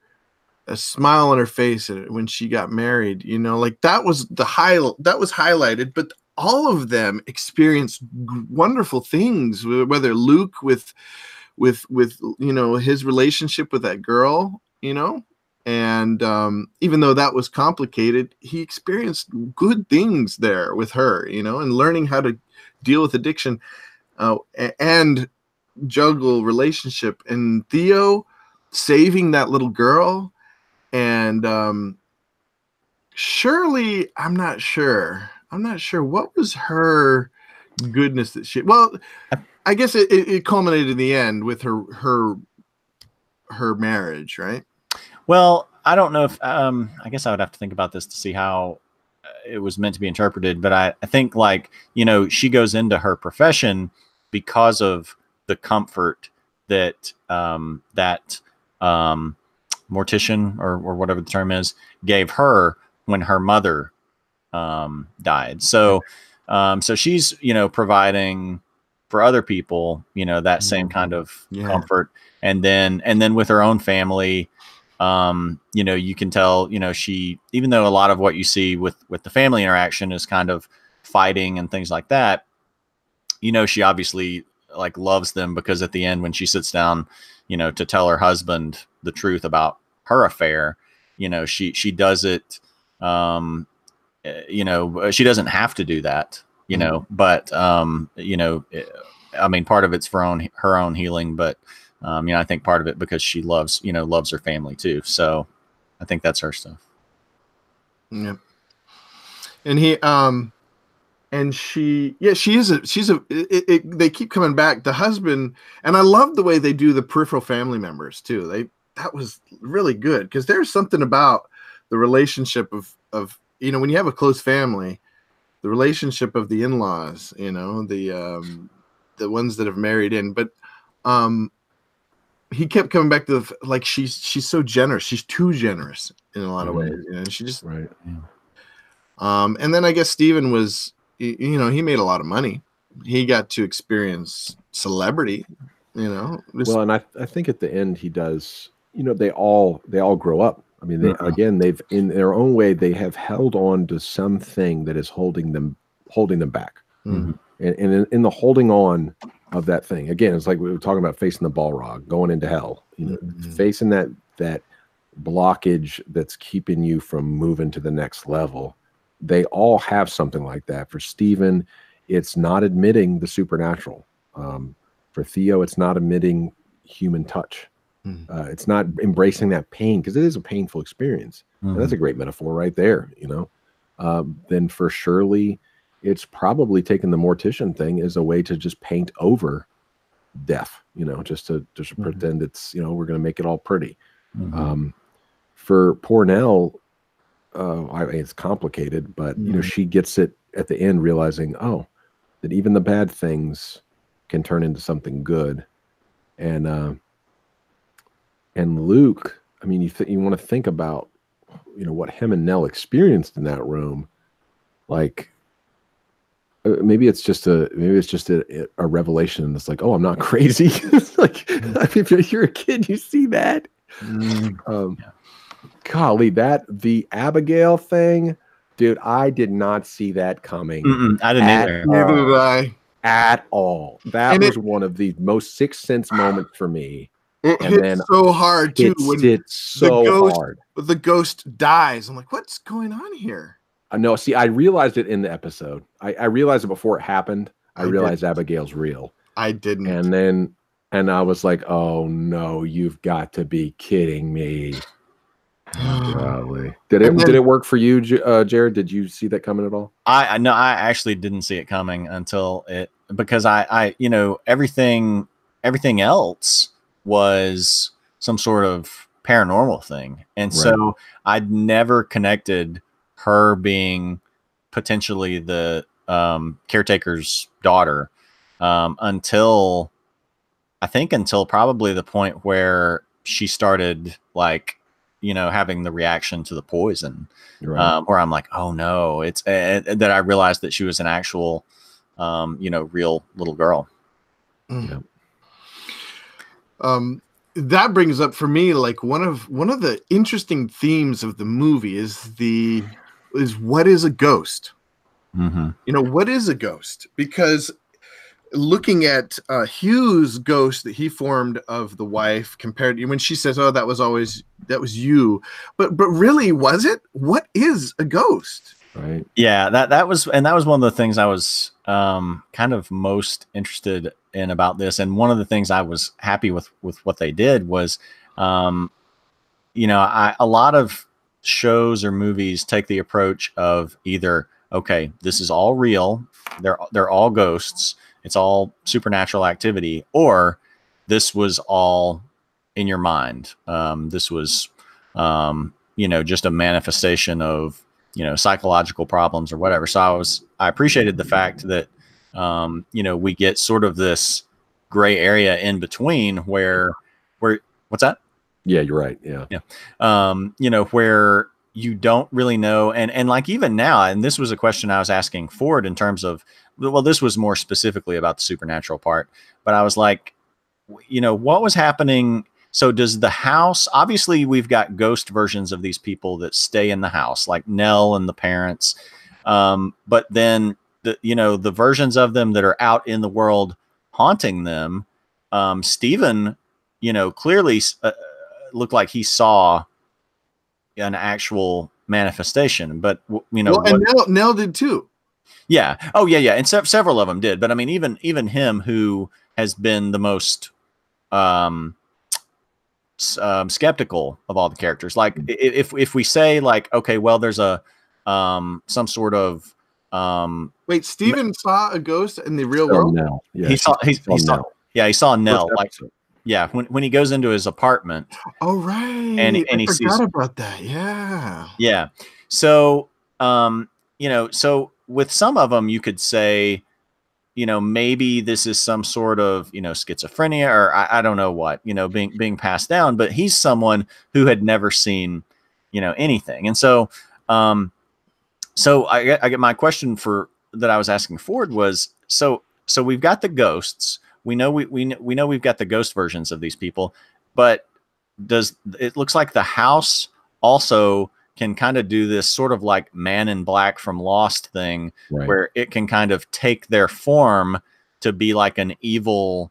a smile on her face when she got married, like that was highlighted, but all of them experienced wonderful things, whether Luke with his relationship with that girl, and even though that was complicated, he experienced good things there with her, and learning how to deal with addiction, and juggle relationship, and Theo saving that little girl, and Shirley, I'm not sure what was her goodness that she, well, I guess it culminated in the end with her marriage, right? Well, I don't know if I guess I would have to think about this to see how it was meant to be interpreted, but I think like, she goes into her profession because of the comfort that mortician or whatever the term is gave her when her mother died. So she's providing for other people that same kind of comfort, and then with her own family, you can tell she, even though a lot of what you see with the family interaction is kind of fighting and things like that, she obviously like loves them, because at the end when she sits down to tell her husband the truth about her affair, she does it, she doesn't have to do that, but I mean, part of it's for her own healing, but I think part of it because she loves her family too. So I think that's her stuff. Yeah. And he and she is they keep coming back, the husband, and I love the way they do the peripheral family members too. That was really good, because there's something about the relationship of when you have a close family, the relationship of the in-laws, the ones that have married in, but he kept coming back to like she's so generous, she's too generous in a lot of ways, she just right. And then I guess Steven was, he made a lot of money. He got to experience celebrity, Well, and I think at the end he does, they all grow up. I mean, again, they've in their own way, they have held on to something that is holding them back. Mm-hmm. And in the holding on of that thing, again, it's like we were talking about facing the Balrog, going into hell, facing that blockage that's keeping you from moving to the next level. They all have something like that. For Stephen, it's not admitting the supernatural. For Theo, it's not admitting human touch. It's not embracing that pain, because it is a painful experience. And that's a great metaphor right there, Then for Shirley, it's probably taken the mortician thing as a way to just paint over death, just to pretend it's, we're going to make it all pretty. For Pornell, I mean, it's complicated, but she gets it at the end, realizing, that even the bad things can turn into something good. And Luke, I mean, you want to think about, what him and Nell experienced in that room. Like, maybe it's just a revelation. And it's like, I'm not crazy. It's like, if you're a kid, you see that. Golly, the Abigail thing, dude, I did not see that coming. I didn't either. Neither did I. At all. That was one of the most Sixth Sense moments for me. It hit so hard too. Hard. The ghost dies. I'm like, what's going on here? No, see, I realized it in the episode. I realized it before it happened. I realized didn't. Abigail's real. I didn't. And I was like, oh no, you've got to be kidding me. Golly. Did it work for you, Jared? Did you see that coming at all? I actually didn't see it coming until because I everything else was some sort of paranormal thing. And so I'd never connected her being potentially the caretaker's daughter until probably the point where she started having the reaction to the poison, where I'm like, oh no, it's that I realized that she was an actual, real little girl. Yeah. That brings up for me, like one of the interesting themes of the movie is what is a ghost? What is a ghost? Because looking at Hugh's ghost that he formed of the wife, compared to when she says, "Oh, that was you," but really, was it? What is a ghost? Right. Yeah, that was one of the things I was kind of most interested in about this, and one of the things I was happy with what they did was, a lot of shows or movies take the approach of either, okay, this is all real, they're all ghosts, it's all supernatural activity, or this was all in your mind. This was, just a manifestation of, psychological problems or whatever. So I appreciated the fact that, we get sort of this gray area in between where what's that? Yeah, you're right. Yeah. Yeah. Where you don't really know. And like even now, and this was a question I was asking Ford in terms of, well, this was more specifically about the supernatural part, but I was like, what was happening? So does the house, obviously we've got ghost versions of these people that stay in the house, like Nell and the parents. But then the versions of them that are out in the world haunting them, Stephen, clearly looked like he saw an actual manifestation, but and Nell did too. Yeah. Oh yeah. Yeah. And several of them did, but I mean, even him, who has been the most, skeptical of all the characters. Like if we say like, okay, well, there's some sort of, wait, Stephen saw a ghost in the real world. Nell. Yeah, he saw Nell. Yeah. He saw Nell. Like, yeah. When he goes into his apartment. Oh, right. And he forgot sees about that. Yeah. Yeah. So, so with some of them, you could say, maybe this is some sort of, schizophrenia, or I don't know what, being passed down, but he's someone who had never seen, anything. And so, I get my question that I was asking Ford was, so we've got the ghosts. We know we know we've got the ghost versions of these people, but it looks like the house also can kind of do this sort of like Man in Black from Lost thing, Right. where it can kind of take their form to be like an evil,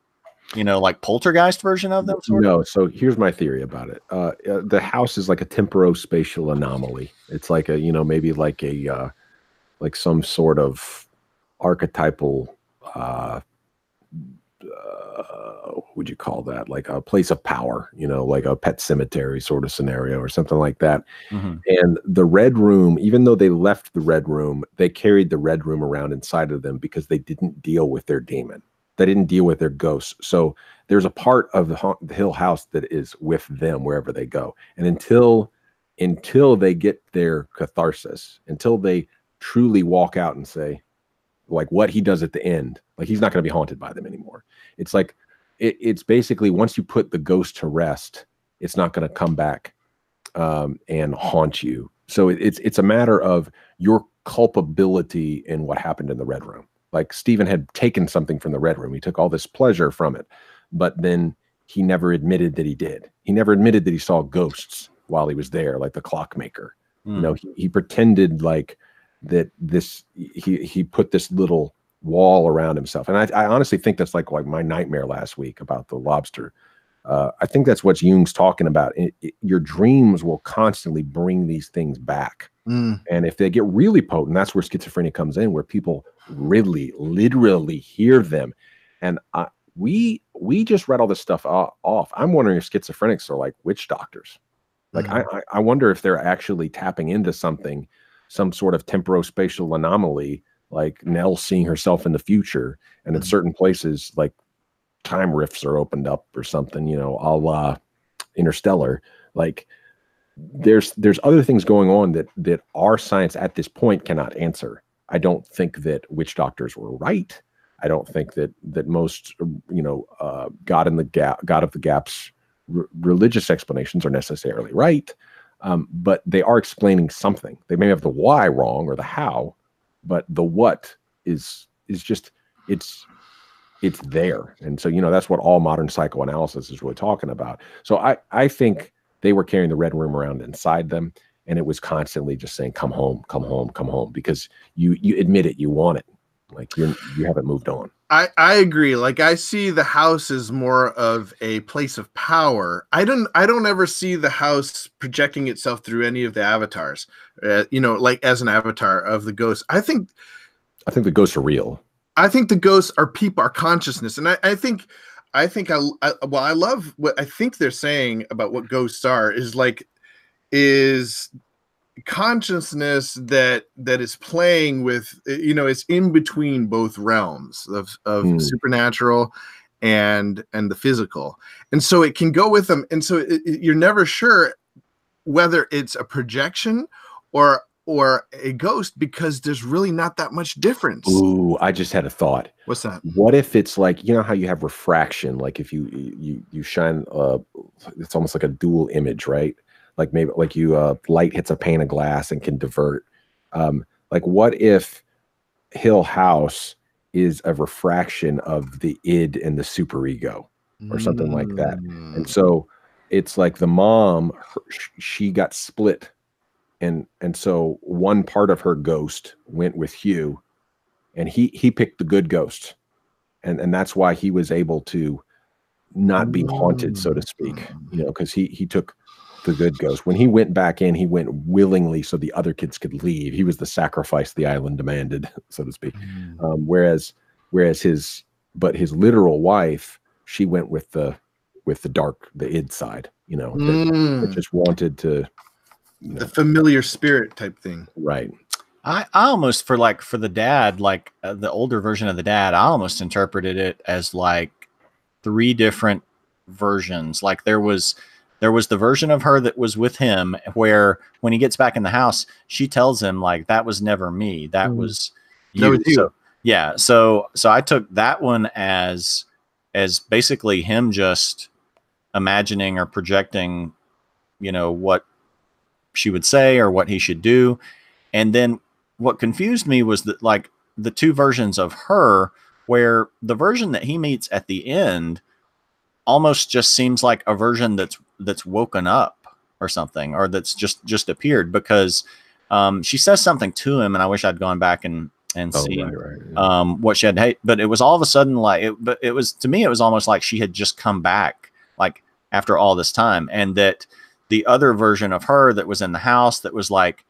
you know, like poltergeist version of them. Sort No, of. so here's my theory about it. The house is like a temporospatial anomaly. It's like a, you know, maybe like a like some sort of archetypal what would you call that? Like a place of power, you know, like a pet cemetery sort of scenario or something like that. Mm-hmm. And the Red Room, even though they left the Red Room, they carried the Red Room around inside of them because they didn't deal with their demon. They didn't deal with their ghosts. So there's a part of the Hill House that is with them wherever they go. And until they get their catharsis, until they truly walk out and say, like what he does at the end, like he's not going to be haunted by them anymore. It's like, it's basically once you put the ghost to rest, it's not going to come back and haunt you. So it's a matter of your culpability in what happened in the Red Room. Like Stephen had taken something from the Red Room. He took all this pleasure from it, but then he never admitted that he did. He never admitted that he saw ghosts while he was there, like the clockmaker. You know, he pretended like that he put this little wall around himself. And I honestly think that's like my nightmare last week about the lobster. I think that's what Jung's talking about. Your dreams will constantly bring these things back. And if they get really potent, that's where schizophrenia comes in, where people really, literally hear them. And we just read all this stuff off. I'm wondering if schizophrenics are like witch doctors. Like I wonder if they're actually tapping into something, some sort of temporospatial anomaly, like Nell seeing herself in the future, and in certain places, like time rifts are opened up or something, you know, a la Interstellar. Like there's other things going on that our science at this point cannot answer. I don't think that witch doctors were right. I don't think that most, you know, God of the Gap's religious explanations are necessarily right. But they are explaining something. They may have the why wrong or the how, but the what is just, it's there. And so, you know, that's what all modern psychoanalysis is really talking about. So I think they were carrying the Red Room around inside them, and it was constantly just saying, come home, come home, come home, because you admit it, you want it. Like you haven't moved on. I agree. Like I see the house as more of a place of power. I don't ever see the house projecting itself through any of the avatars. You know, like as an avatar of the ghost. I think the ghosts are real. I think the ghosts are our consciousness, and I think I love what I think they're saying about what ghosts are is consciousness that is playing with, you know, it's in between both realms of supernatural and the physical, and so it can go with them, and so you're never sure whether it's a projection or a ghost, because there's really not that much difference. Ooh, I just had a thought. What's that? What if it's like, you know how you have refraction, like if you shine it's almost like a dual image, right? Like maybe like you light hits a pane of glass and can divert. Like what if Hill House is a refraction of the id and the superego or something like that? And so it's like the mom, she got split. And so one part of her ghost went with Hugh, and he picked the good ghost. And that's why he was able to not be haunted, so to speak, you know, because he took the good ghost. When he went back in, he went willingly so the other kids could leave. He was the sacrifice the island demanded, so to speak. Whereas his literal wife, she went with the dark, the id side, you know, that just wanted to, you know, the familiar spirit type thing. Right. I almost for the dad, like the older version of the dad, I almost interpreted it as like 3 different versions. Like there was the version of her that was with him, where when he gets back in the house, she tells him like, that was never me. That was you. That was you. So, yeah. So I took that one as basically him just imagining or projecting, you know, what she would say or what he should do. And then what confused me was that like the 2 versions of her, where the version that he meets at the end almost just seems like a version that's woken up or something, or that's just appeared, because she says something to him, and I wish I'd gone back and see what she had to hate. But it was all of a sudden but it was, to me, it was almost like she had just come back, like after all this time, and that the other version of her that was in the house that was like,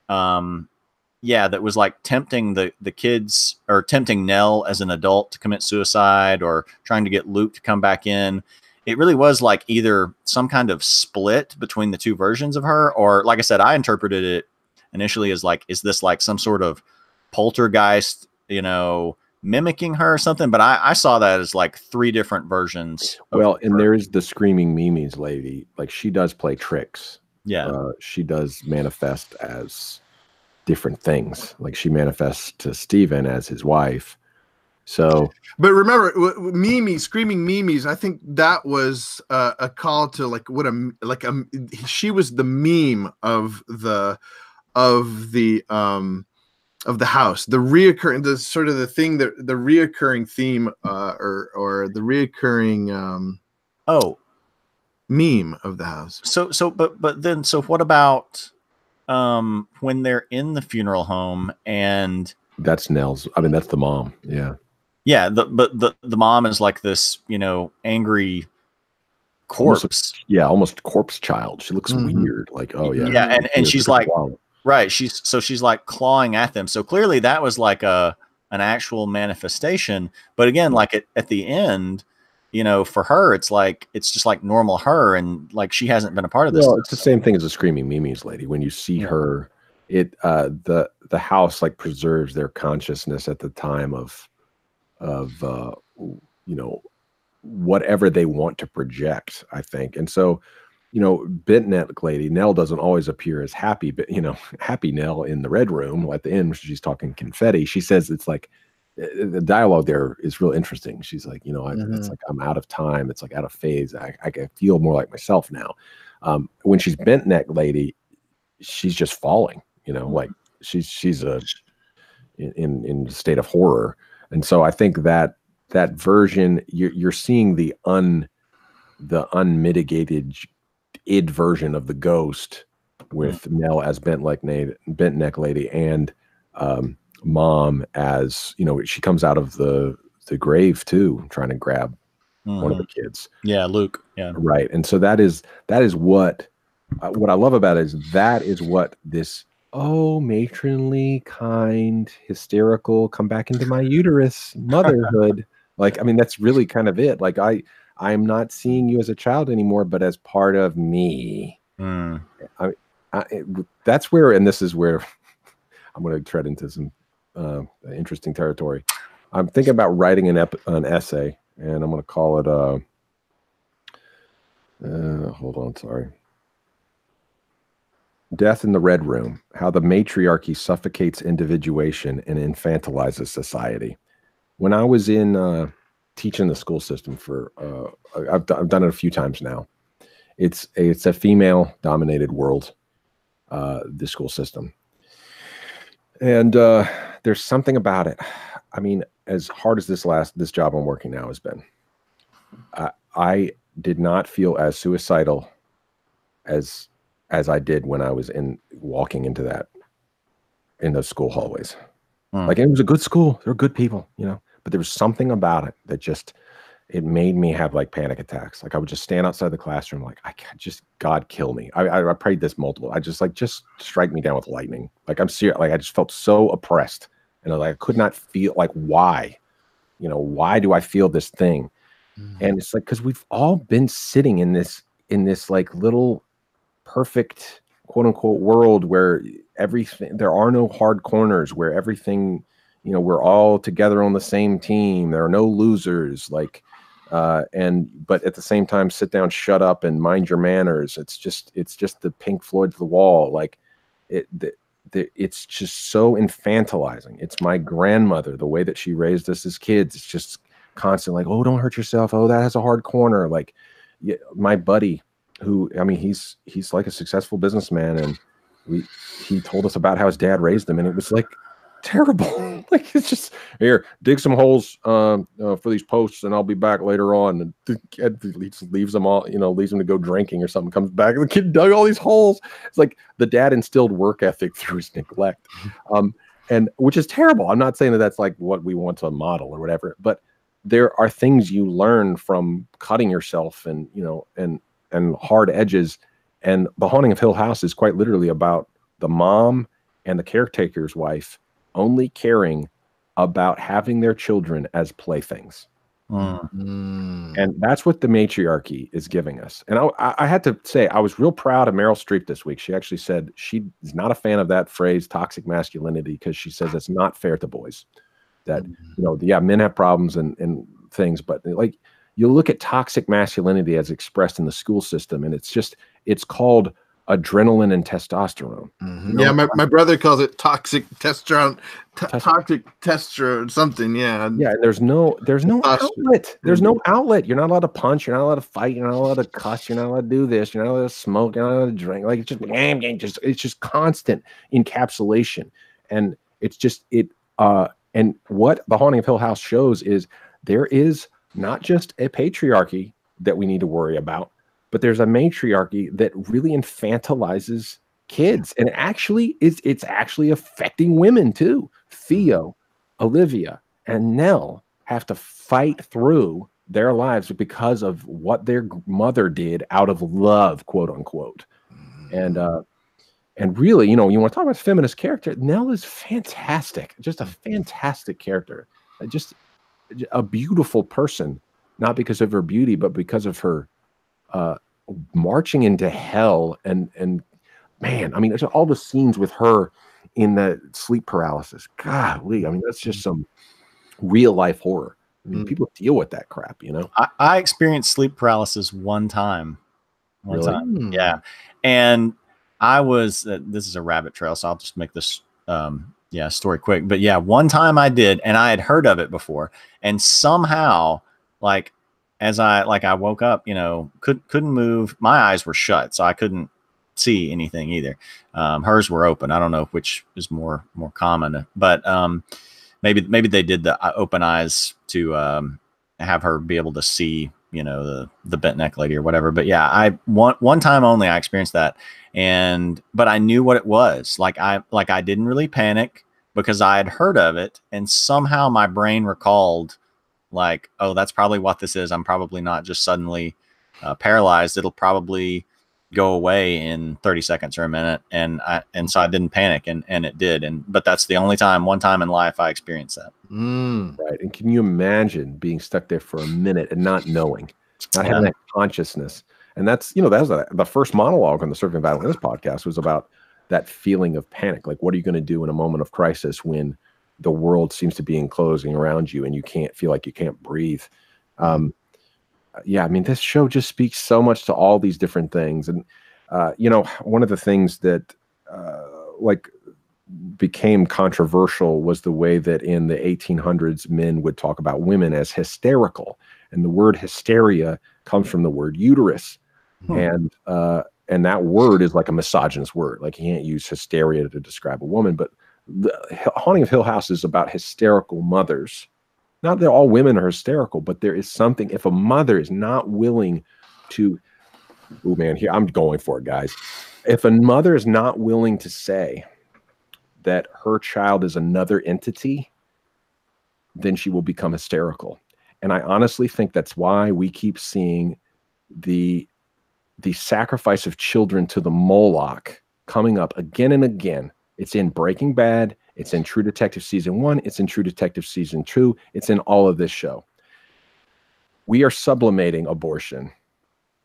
that was like tempting the kids, or tempting Nell as an adult to commit suicide, or trying to get Luke to come back in. It really was like either some kind of split between the two versions of her, or, like I said, I interpreted it initially as like, is this like some sort of poltergeist, mimicking her or something? But I saw that as like three different versions. Well, and there is the screaming Mimi's lady. Like, she does play tricks. Yeah. She does manifest as different things. Like, she manifests to Steven as his wife. So, but remember, Mimi, screaming Mimi's, I think that was a call to like she was the meme of the house, the reoccurring, the sort of the thing that the reoccurring theme, or the reoccurring meme of the house. But then what about when they're in the funeral home, and that's Nell's? I mean, that's the mom. Yeah, the mom is like this, angry corpse. Almost corpse child. She looks weird. Like, and she's like, right. She's like clawing at them. So clearly that was like an actual manifestation. But again, like at the end, for her, it's just like normal her, and like she hasn't been a part of this. Well, it's the same thing as a screaming Mimi's lady. When you see her, the house like preserves their consciousness at the time of whatever they want to project, I think. And so, Bentneck lady, Nell doesn't always appear as happy, but happy Nell in the red room at the end, she's talking confetti. She says it's like, the dialogue there is real interesting. She's like, it's like, I'm out of time. It's like out of phase. I can feel more like myself now. When she's Bentneck lady, she's just falling, like she's in a state of horror. And so I think that version, you're seeing the unmitigated id version of the ghost with Nell as Bentneck lady, and mom as, she comes out of the grave too, trying to grab one of the kids. Yeah, Luke. Yeah, right. And so that is what I love about it, is that is what this matronly, kind, hysterical, come back into my uterus motherhood. Like, I mean, that's really kind of it. Like, I'm not seeing you as a child anymore, but as part of me. That's where, and this is where I'm going to tread into some interesting territory. I'm thinking about writing an essay, and I'm going to call it hold on, sorry. Death in the Red Room: How the Matriarchy Suffocates Individuation and Infantilizes Society. When I was in teaching the school system I've done it a few times now. It's a female-dominated world, the school system. And there's something about it. I mean, as hard as this job I'm working now has been, I did not feel as suicidal as I did when I was walking into those school hallways. Like, it was a good school. There were good people, but there was something about it that it made me have like panic attacks. Like, I would just stand outside the classroom, like, God kill me. I prayed this multiple. I just strike me down with lightning. Like, I'm serious. Like, I just felt so oppressed, and I could not feel, like, why, why do I feel this thing? And it's like, because we've all been sitting in this like little perfect quote unquote world where there are no hard corners, where everything, we're all together on the same team. There are no losers, but at the same time, sit down, shut up, and mind your manners. It's just the Pink Floyd to the wall. Like, it's just so infantilizing. It's my grandmother, the way that she raised us as kids. It's just constant, like, oh, don't hurt yourself. Oh, that has a hard corner. Like, my buddy, who, I mean, he's like a successful businessman, and he told us about how his dad raised him, and it was like terrible. Like, it's just, here, dig some holes for these posts, and I'll be back later on. And the kid leaves them all, leaves them to go drinking or something, comes back, and the kid dug all these holes. It's like the dad instilled work ethic through his neglect, and which is terrible. I'm not saying that that's like what we want to model or whatever, but there are things you learn from cutting yourself and hard edges. And The Haunting of Hill House is quite literally about the mom and the caretaker's wife only caring about having their children as playthings. And that's what the matriarchy is giving us. And I had to say, I was real proud of Meryl Streep this week. She actually said she is not a fan of that phrase, toxic masculinity, because she says it's not fair to boys. That, men have problems and things, but like, you look at toxic masculinity as expressed in the school system, and it's called adrenaline and testosterone. Yeah, my brother calls it toxic testosterone, toxic testosterone, something. Yeah. Yeah, and there's no outlet. There's no outlet. You're not allowed to punch. You're not allowed to fight. You're not allowed to cuss. You're not allowed to do this. You're not allowed to smoke. You're not allowed to drink. Like, it's just constant encapsulation, and it's just it. And what The Haunting of Hill House shows is there is not just a patriarchy that we need to worry about, but there's a matriarchy that really infantilizes kids, and it's actually affecting women too. Theo, Olivia, and Nell have to fight through their lives because of what their mother did out of love, quote unquote. And really, you want to talk about feminist character. Nell is fantastic, just a fantastic character, just a beautiful person, not because of her beauty, but because of her marching into hell. And man, I mean, there's all the scenes with her in the sleep paralysis. Golly, I mean, that's just some real life horror. I mean, people deal with that crap, I experienced sleep paralysis one time. Really? Yeah. And I was, this is a rabbit trail, so I'll just make this story quick. But yeah, one time I did, and I had heard of it before, and somehow, like, as I woke up, couldn't move. My eyes were shut, so I couldn't see anything either. Hers were open. I don't know which is more common, but maybe they did the open eyes to have her be able to see, the bent neck lady or whatever. But yeah, one time only I experienced that, but I knew what it was. Like I didn't really panic because I had heard of it, and somehow my brain recalled, like, oh, that's probably what this is. I'm probably not just suddenly paralyzed. It'll probably go away in 30 seconds or a minute. And so I didn't panic, and it did. But that's the only one time in life I experienced that. Right. And can you imagine being stuck there for a minute and not knowing, not having that consciousness? And that's, that was the first monologue on the Surfing Violence podcast was about that feeling of panic. Like, what are you going to do in a moment of crisis when the world seems to be enclosing around you and you can't feel like you can't breathe? Yeah, I mean, this show just speaks so much to all these different things. And, one of the things that became controversial was the way that in the 1800s, men would talk about women as hysterical. And the word hysteria comes from the word uterus. And that word is like a misogynist word. Like, you can't use hysteria to describe a woman, but The Haunting of Hill House is about hysterical mothers. Not that all women are hysterical, but there is something, if a mother is not willing to, here, I'm going for it, guys. If a mother is not willing to say that her child is another entity, then she will become hysterical. And I honestly think that's why we keep seeing the sacrifice of children to the Moloch coming up again and again. It's in Breaking Bad. It's in True Detective Season 1. It's in True Detective Season 2. It's in all of this show. We are sublimating abortion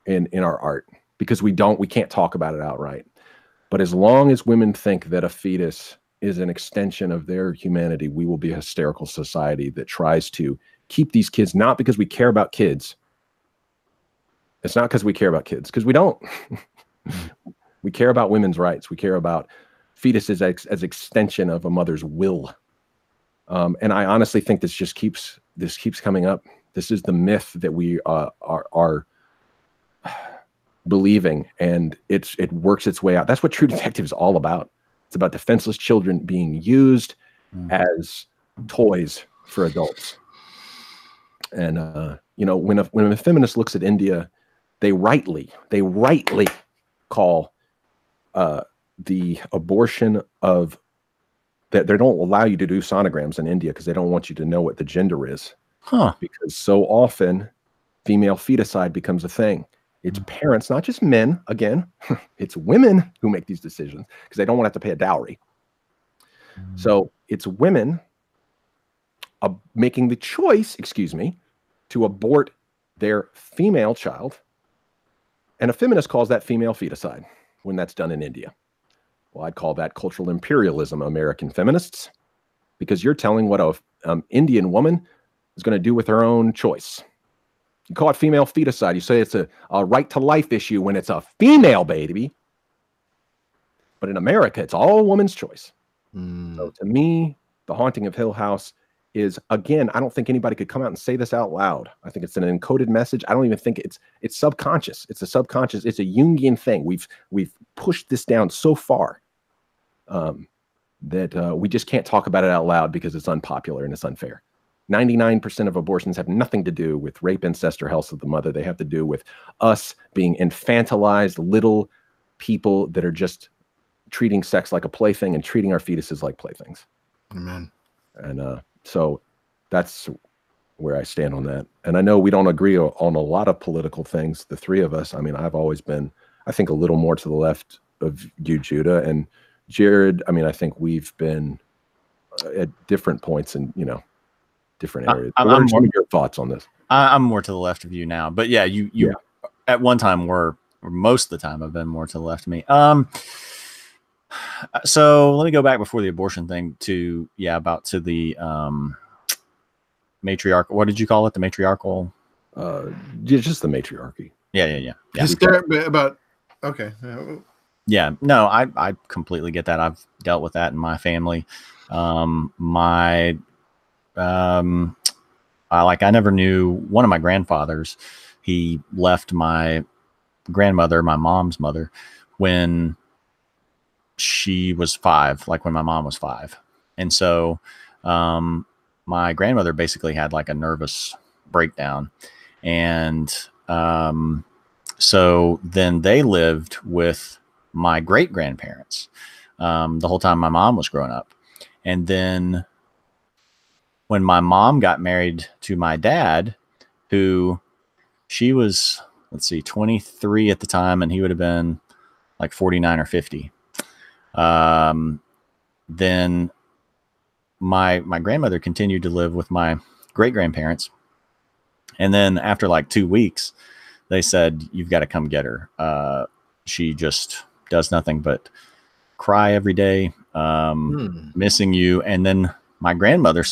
in our art because we can't talk about it outright. But as long as women think that a fetus is an extension of their humanity, we will be a hysterical society that tries to keep these kids, not because we care about kids. It's not because we care about kids, because we don't. We care about women's rights. We care about fetuses as extension of a mother's will. And I honestly think this keeps coming up. This is the myth that we are believing, and it works its way out. That's what True Detective is all about. It's about defenseless children being used as toys for adults. And you know, when a feminist looks at India, they rightly call the abortion of that. They don't allow you to do sonograms in India because they don't want you to know what the gender is. Because so often female feticide becomes a thing. It's parents, not just men, again, it's women who make these decisions because they don't want to have to pay a dowry. So it's women making the choice, to abort their female child. And a feminist calls that female feticide when that's done in India. Well, I'd call that cultural imperialism, American feminists, because you're telling what a Indian woman is going to do with her own choice. You call it female feticide. You say it's a right to life issue when it's a female baby. But in America, it's all a woman's choice. So to me, The Haunting of Hill House is, again, I don't think anybody could come out and say this out loud. I think it's an encoded message. I don't even think it's subconscious. It's a subconscious. It's a Jungian thing. We've pushed this down so far that we just can't talk about it out loud because it's unpopular and it's unfair. 99% of abortions have nothing to do with rape, incest, or health of the mother. They have to do with us being infantilized little people that are just treating sex like a plaything and treating our fetuses like playthings. Amen. And so that's where I stand on that. And I know we don't agree on a lot of political things, the three of us. I mean, I've always been, I think, a little more to the left of you, Judah, and Jared. I mean, I think we've been at different points in, different areas. What are some of your thoughts on this? I'm more to the left of you now, but yeah, you at one time were, or most of the time I've been more to the left of me. So let me go back before the abortion thing to the matriarchal. What did you call it? The matriarchal? Just the matriarchy. Yeah. Okay. Yeah, no, I completely get that. I've dealt with that in my family. I never knew one of my grandfathers. He left my grandmother, my mom's mother, when she was 5, like when my mom was 5. And so my grandmother basically had like a nervous breakdown. And so then they lived with my great grandparents the whole time my mom was growing up. And then when my mom got married to my dad, who she was, 23 at the time, and he would have been like 49 or 50. Then my grandmother continued to live with my great grandparents. And then after like 2 weeks, they said, "You've got to come get her. She just does nothing but cry every day, missing you." And then my grandmother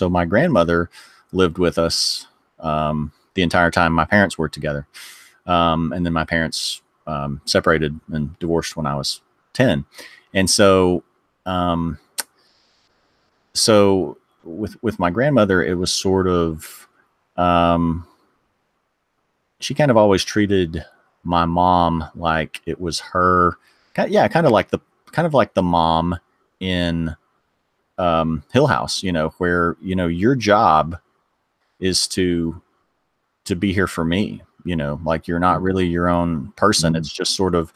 lived with us the entire time my parents were together. And then my parents separated and divorced when I was 10. And so with my grandmother, it was sort of she kind of always treated my mom like it was her, kind of like the mom in Hill House, where your job is to be here for me, like you're not really your own person. It's just sort of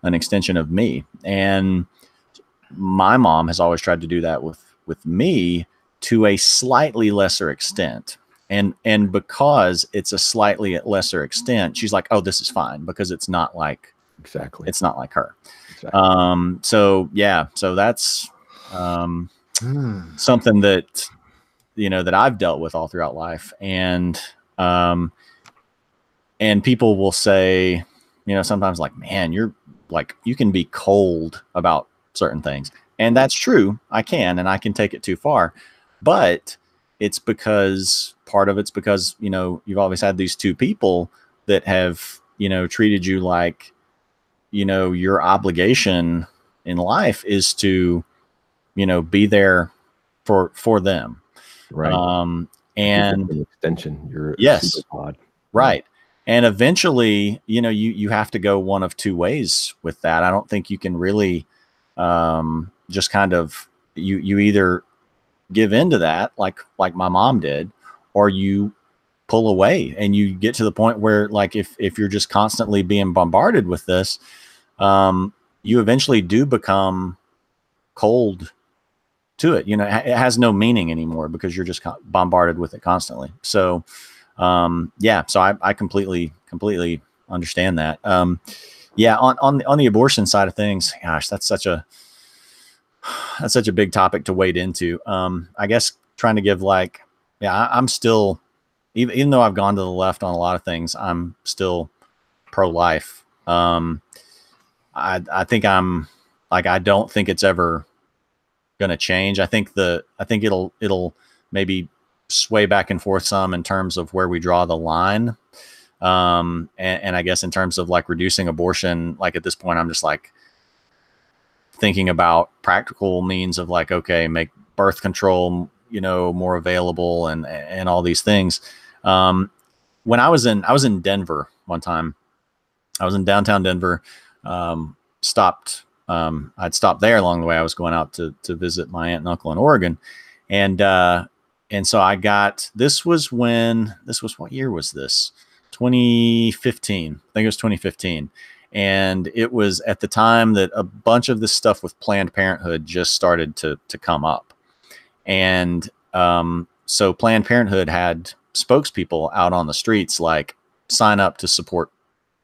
an extension of me. And my mom has always tried to do that with me to a slightly lesser extent. And because it's a slightly lesser extent, she's like, "Oh, this is fine," because it's not like it's not like her. Exactly. So that's something that that I've dealt with all throughout life. And people will say, sometimes like, "Man, you're like, you can be cold about certain things." And that's true. I can take it too far, but part of it's because, you've always had these two people that have, treated you like, your obligation in life is to, be there for them. Right. And an extension, your yes, pod. Right. And eventually, you have to go one of two ways with that. I don't think you can really just kind of, you either give into that like my mom did, or you pull away, and you get to the point where, like, if you're just constantly being bombarded with this, you eventually do become cold to it. You know, it has no meaning anymore because you're just bombarded with it constantly. So, yeah, so I completely understand that. Yeah. On the abortion side of things, gosh, that's such a big topic to wade into. I guess trying to give, like, yeah, I'm still, even though I've gone to the left on a lot of things, I'm still pro-life. I think I'm like, I don't think it's ever going to change. I think it'll maybe sway back and forth some in terms of where we draw the line. And I guess in terms of like reducing abortion, like at this point, I'm just like thinking about practical means of like, okay, make birth control, you know, more available and all these things. When I was in Denver one time, I was in downtown Denver, I'd stopped there along the way. I was going out to visit my aunt and uncle in Oregon. And so what year was this? 2015. I think it was 2015. And it was at the time that a bunch of this stuff with Planned Parenthood just started to come up. And so Planned Parenthood had spokespeople out on the streets, like, sign up to support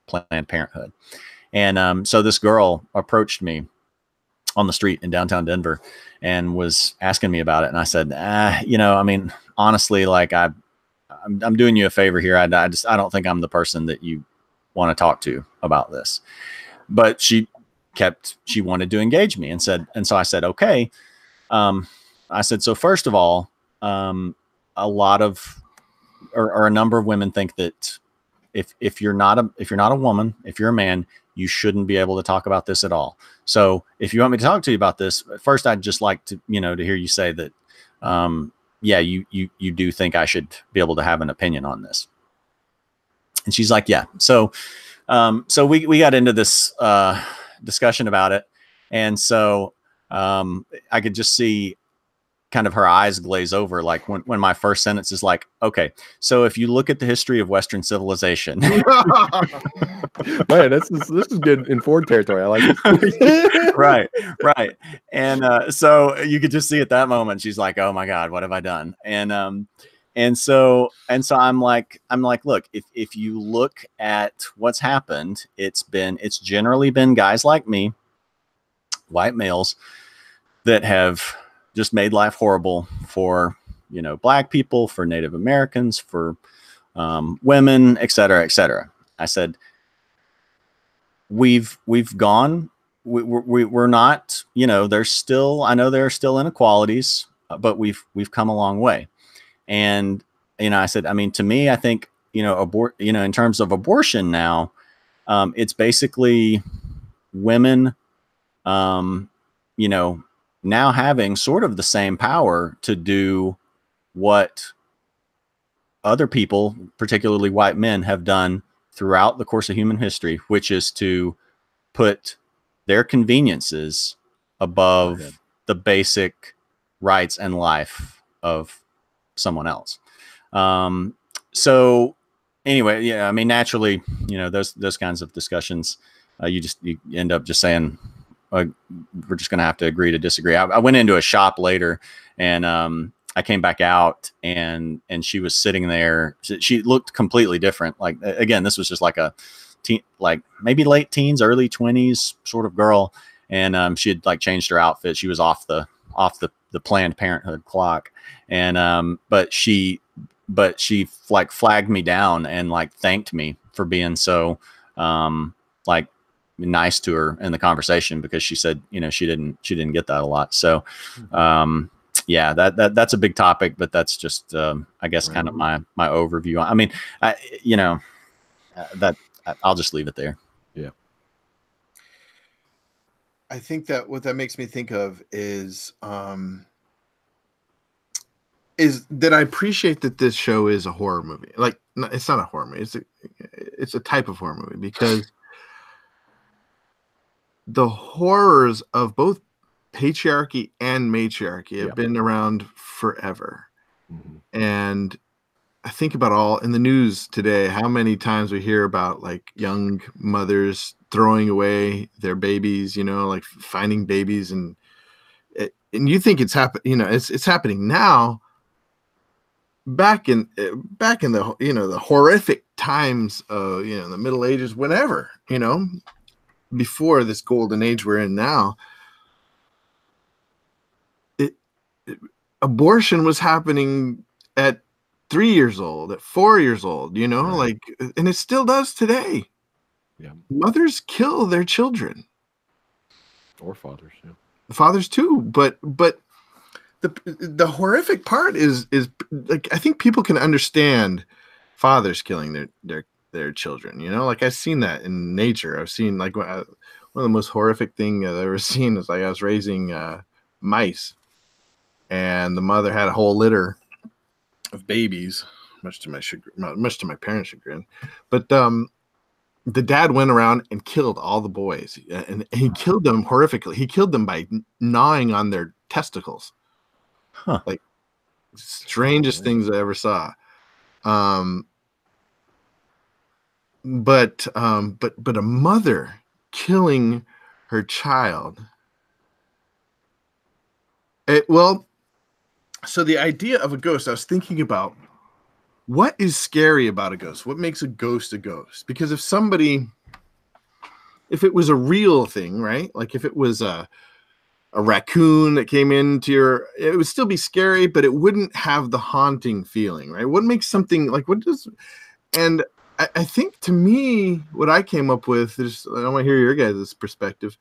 Planned Parenthood. And so this girl approached me on the street in downtown Denver and was asking me about it. And I said, you know, I mean, honestly, like, I'm doing you a favor here. I don't think I'm the person that you want to talk to about this. But she wanted to engage me and so I said, okay. I said, so first of all, a lot of, or a number of women think that if you're not a woman, if you're a man, you shouldn't be able to talk about this at all. So if you want me to talk to you about this, first, I'd just like to, you know, to hear you say that, yeah, you do think I should be able to have an opinion on this. And she's like, yeah. So we got into this, discussion about it. And so, I could just see kind of her eyes glaze over, like when my first sentence is like, okay, so if you look at the history of Western civilization. Man, this is good in Ford territory. I like it. Right. And so you could just see at that moment, she's like, oh my God, what have I done? And so I'm like, look, if you look at what's happened, it's generally been guys like me, white males, that have just made life horrible for, you know, Black people, for Native Americans, for women, et cetera, et cetera. I said, we're not, you know, I know there are still inequalities, but we've come a long way. And, you know, I said, I mean, to me, I think, you know, in terms of abortion now, it's basically women, you know, now having sort of the same power to do what other people, particularly white men, have done throughout the course of human history, which is to put their conveniences above the basic rights and life of someone else. So anyway, yeah, I mean, naturally, you know, those kinds of discussions, you end up just saying, we're just going to have to agree to disagree. I went into a shop later, and I came back out, and she was sitting there. She looked completely different. Like, again, this was just like a teen, like maybe late teens, early 20s sort of girl. And she had like changed her outfit. She was off the Planned Parenthood clock. And but she like flagged me down and like thanked me for being so like nice to her in the conversation, because she said, you know, she didn't get that a lot. So yeah, that's a big topic, but that's just I guess kind of my overview. I mean, you know, that I'll just leave it there. Yeah. I think that what that makes me think of is that I appreciate that this show is a horror movie. Like, it's not a horror movie. It's a type of horror movie, because the horrors of both patriarchy and matriarchy have Yep. been around forever. Mm-hmm. And I think about all in the news today, how many times we hear about like young mothers throwing away their babies, you know, like finding babies, and you think it's it's happening now. Back in the, you know, the horrific times of, you know, the Middle Ages, whenever, you know, before this golden age we're in now, abortion was happening at 3 years old, at 4 years old, you know, Right. like, and it still does today. Yeah. Mothers kill their children, Or fathers. Yeah. fathers too, but the horrific part is like, I think people can understand fathers killing their children, you know, like I've seen that in nature. I've seen like one of the most horrific thing I've ever seen is like I was raising mice, and the mother had a whole litter of babies, much to my parents' chagrin. But the dad went around and killed all the boys, and he killed them horrifically. He killed them by gnawing on their testicles. Huh. Like, strangest things I ever saw. But a mother killing her child. So the idea of a ghost, I was thinking about what is scary about a ghost? What makes a ghost a ghost? Because if it was a real thing, right? Like if it was a raccoon that came into it would still be scary, but it wouldn't have the haunting feeling, right? What makes something like, and I think, to me, what I came up with is, I want to hear your guys' perspective,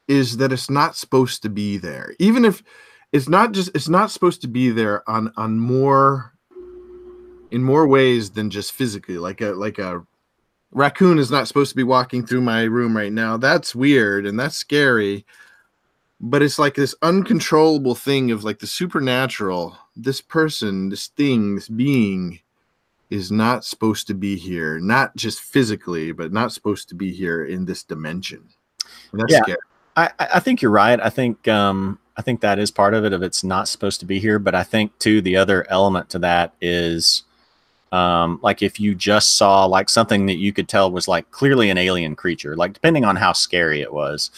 is that it's not supposed to be there. Even if it's not supposed to be there in more ways than just physically. Like a raccoon is not supposed to be walking through my room right now. That's weird and that's scary. But it's like this uncontrollable thing of like the supernatural. This person, this thing, this being is not supposed to be here, not just physically, but not supposed to be here in this dimension. And that's scary. I think you're right. I think that is part of it, it's not supposed to be here. But I think too, the other element to that is, like if you just saw like something that you could tell was like clearly an alien creature, like depending on how scary it was,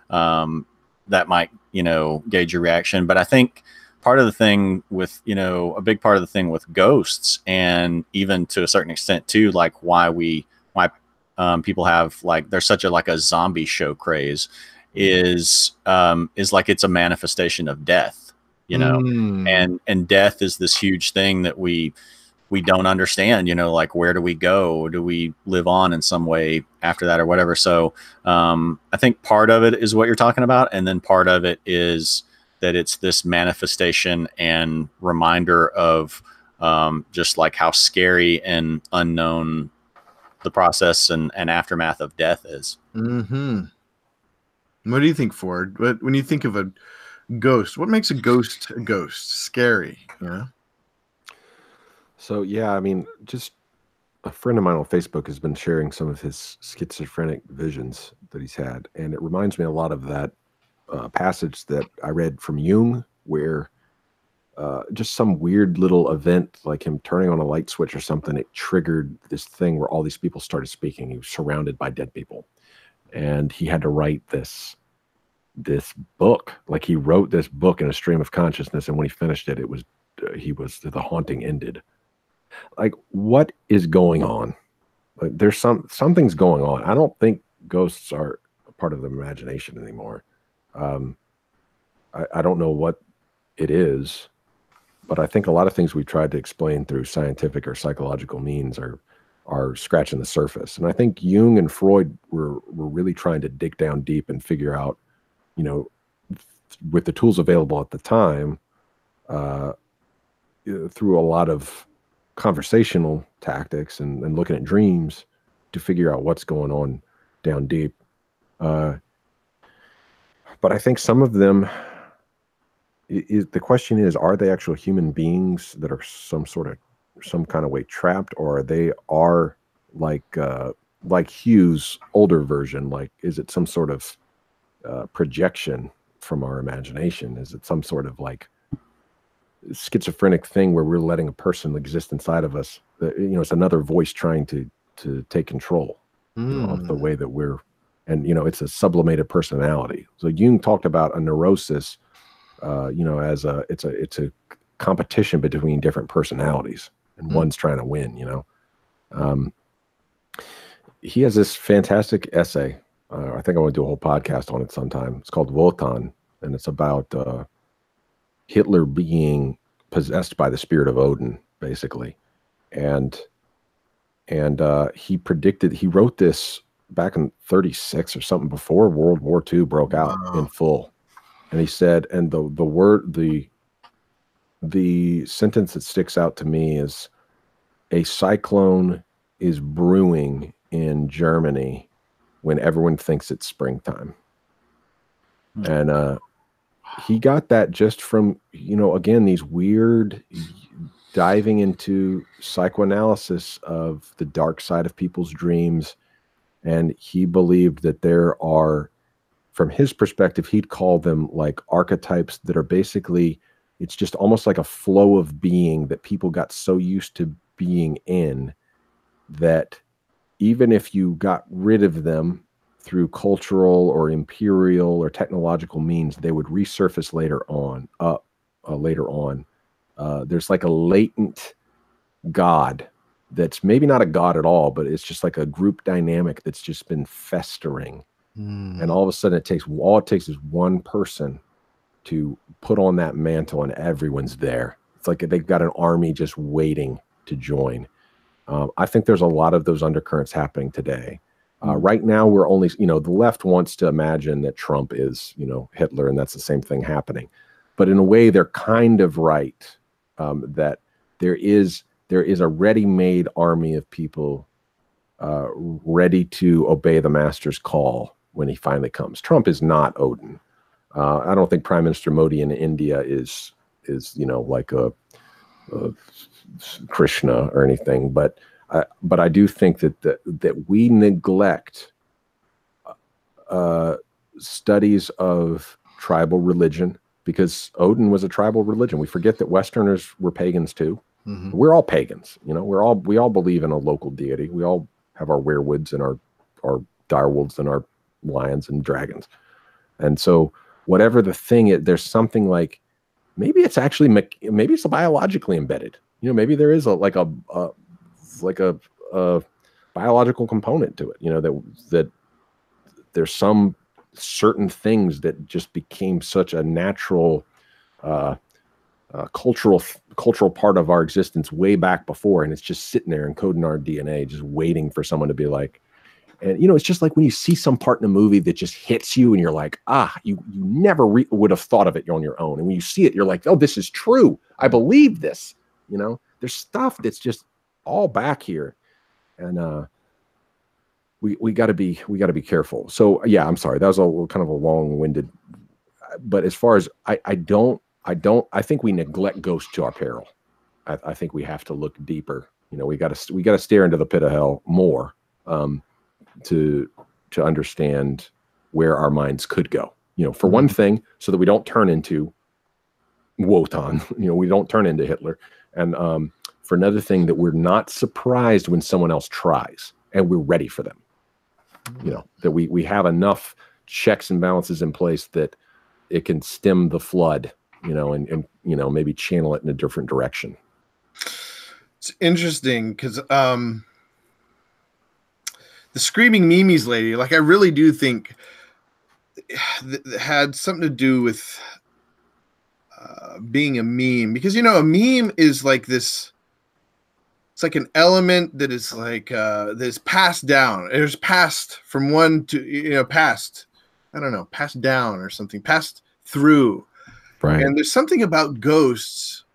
that might, you know, gauge your reaction. But I think part of the thing with, you know, a big part of the thing with ghosts, and even to a certain extent too, like why people have like, there's such a zombie show craze, is like it's a manifestation of death, you know, and death is this huge thing that we don't understand, you know, like where do we go? Do we live on in some way after that or whatever? So I think part of it is what you're talking about, and then part of it is that it's this manifestation and reminder of just like how scary and unknown the process and aftermath of death is. Mm-hmm. What do you think, Ford? When you think of a ghost, what makes a ghost a ghost? Scary, you know? So, yeah, I mean, just a friend of mine on Facebook has been sharing some of his schizophrenic visions that he's had. And it reminds me a lot of that passage that I read from Jung, where just some weird little event, like him turning on a light switch or something, it triggered this thing where all these people started speaking. He was surrounded by dead people. And he had to write this book. Like he wrote this book in a stream of consciousness. And when he finished it, the haunting ended. Like, what is going on? Like, there's something's going on. I don't think ghosts are a part of the imagination anymore. I don't know what it is, but I think a lot of things we've tried to explain through scientific or psychological means are scratching the surface. And I think Jung and Freud were really trying to dig down deep and figure out, you know, with the tools available at the time, through a lot of conversational tactics and looking at dreams to figure out what's going on down deep. But I think some of them, the question is, are they actual human beings that are some kind of way trapped, or they are like Hugh's older version? Like, is it some sort of projection from our imagination? Is it some sort of like schizophrenic thing where we're letting a person exist inside of us? It's another voice trying to take control of the way that we're, and it's a sublimated personality. So Jung talked about a neurosis, as it's a competition between different personalities, and one's trying to win. He has this fantastic essay. I think I want to do a whole podcast on it sometime. It's called Wotan, and it's about Hitler being possessed by the spirit of Odin, basically. And he wrote this back in 1936 or something, before World War II broke out in full. And he said, and the sentence that sticks out to me is, a cyclone is brewing in Germany when everyone thinks it's springtime. And he got that just from, again, these weird diving into psychoanalysis of the dark side of people's dreams. And he believed that there are, from his perspective, he'd call them like archetypes that are basically, it's just almost like a flow of being that people got so used to being in that even if you got rid of them through cultural or imperial or technological means, they would resurface later on. There's like a latent God that's maybe not a God at all, but it's just like a group dynamic that's just been festering. And all of a sudden all it takes is one person to put on that mantle and everyone's there. It's like they've got an army just waiting to join. I think there's a lot of those undercurrents happening today. Right now, we're only, the left wants to imagine that Trump is, Hitler, and that's the same thing happening. But in a way, they're kind of right, that there is a ready-made army of people ready to obey the master's call when he finally comes. Trump is not Odin. I don't think Prime Minister Modi in India is like a Krishna or anything, but I do think that we neglect studies of tribal religion, because Odin was a tribal religion. We forget that Westerners were pagans too. We're all pagans, we all believe in a local deity. We all have our werewolves and our direwolves and our lions and dragons. And so whatever the thing is, there's something like, maybe it's biologically embedded. Maybe there is a biological component to it. That there's some certain things that just became such a natural cultural part of our existence way back before, and it's just sitting there encoded in our DNA, just waiting for someone to be like. And it's just like when you see some part in a movie that just hits you, and you're like, you never would have thought of it on your own. And when you see it, you're like, oh, this is true. I believe this. There's stuff that's just all back here, and we got to be careful. So yeah, I'm sorry, that was kind of a long-winded. But as far as I think we neglect ghosts to our peril. I think we have to look deeper. We got to stare into the pit of hell more. To understand where our minds could go, for one thing, so that we don't turn into Wotan, we don't turn into Hitler. And for another thing, that we're not surprised when someone else tries, and we're ready for them. That we have enough checks and balances in place that it can stem the flood, and maybe channel it in a different direction. It's interesting because, the Screaming Mimi's lady, like, I really do think had something to do with being a meme, because a meme is like this. It's like an element that is like that's passed down. It's passed from one to passed down or something, passed through. Right. And there's something about ghosts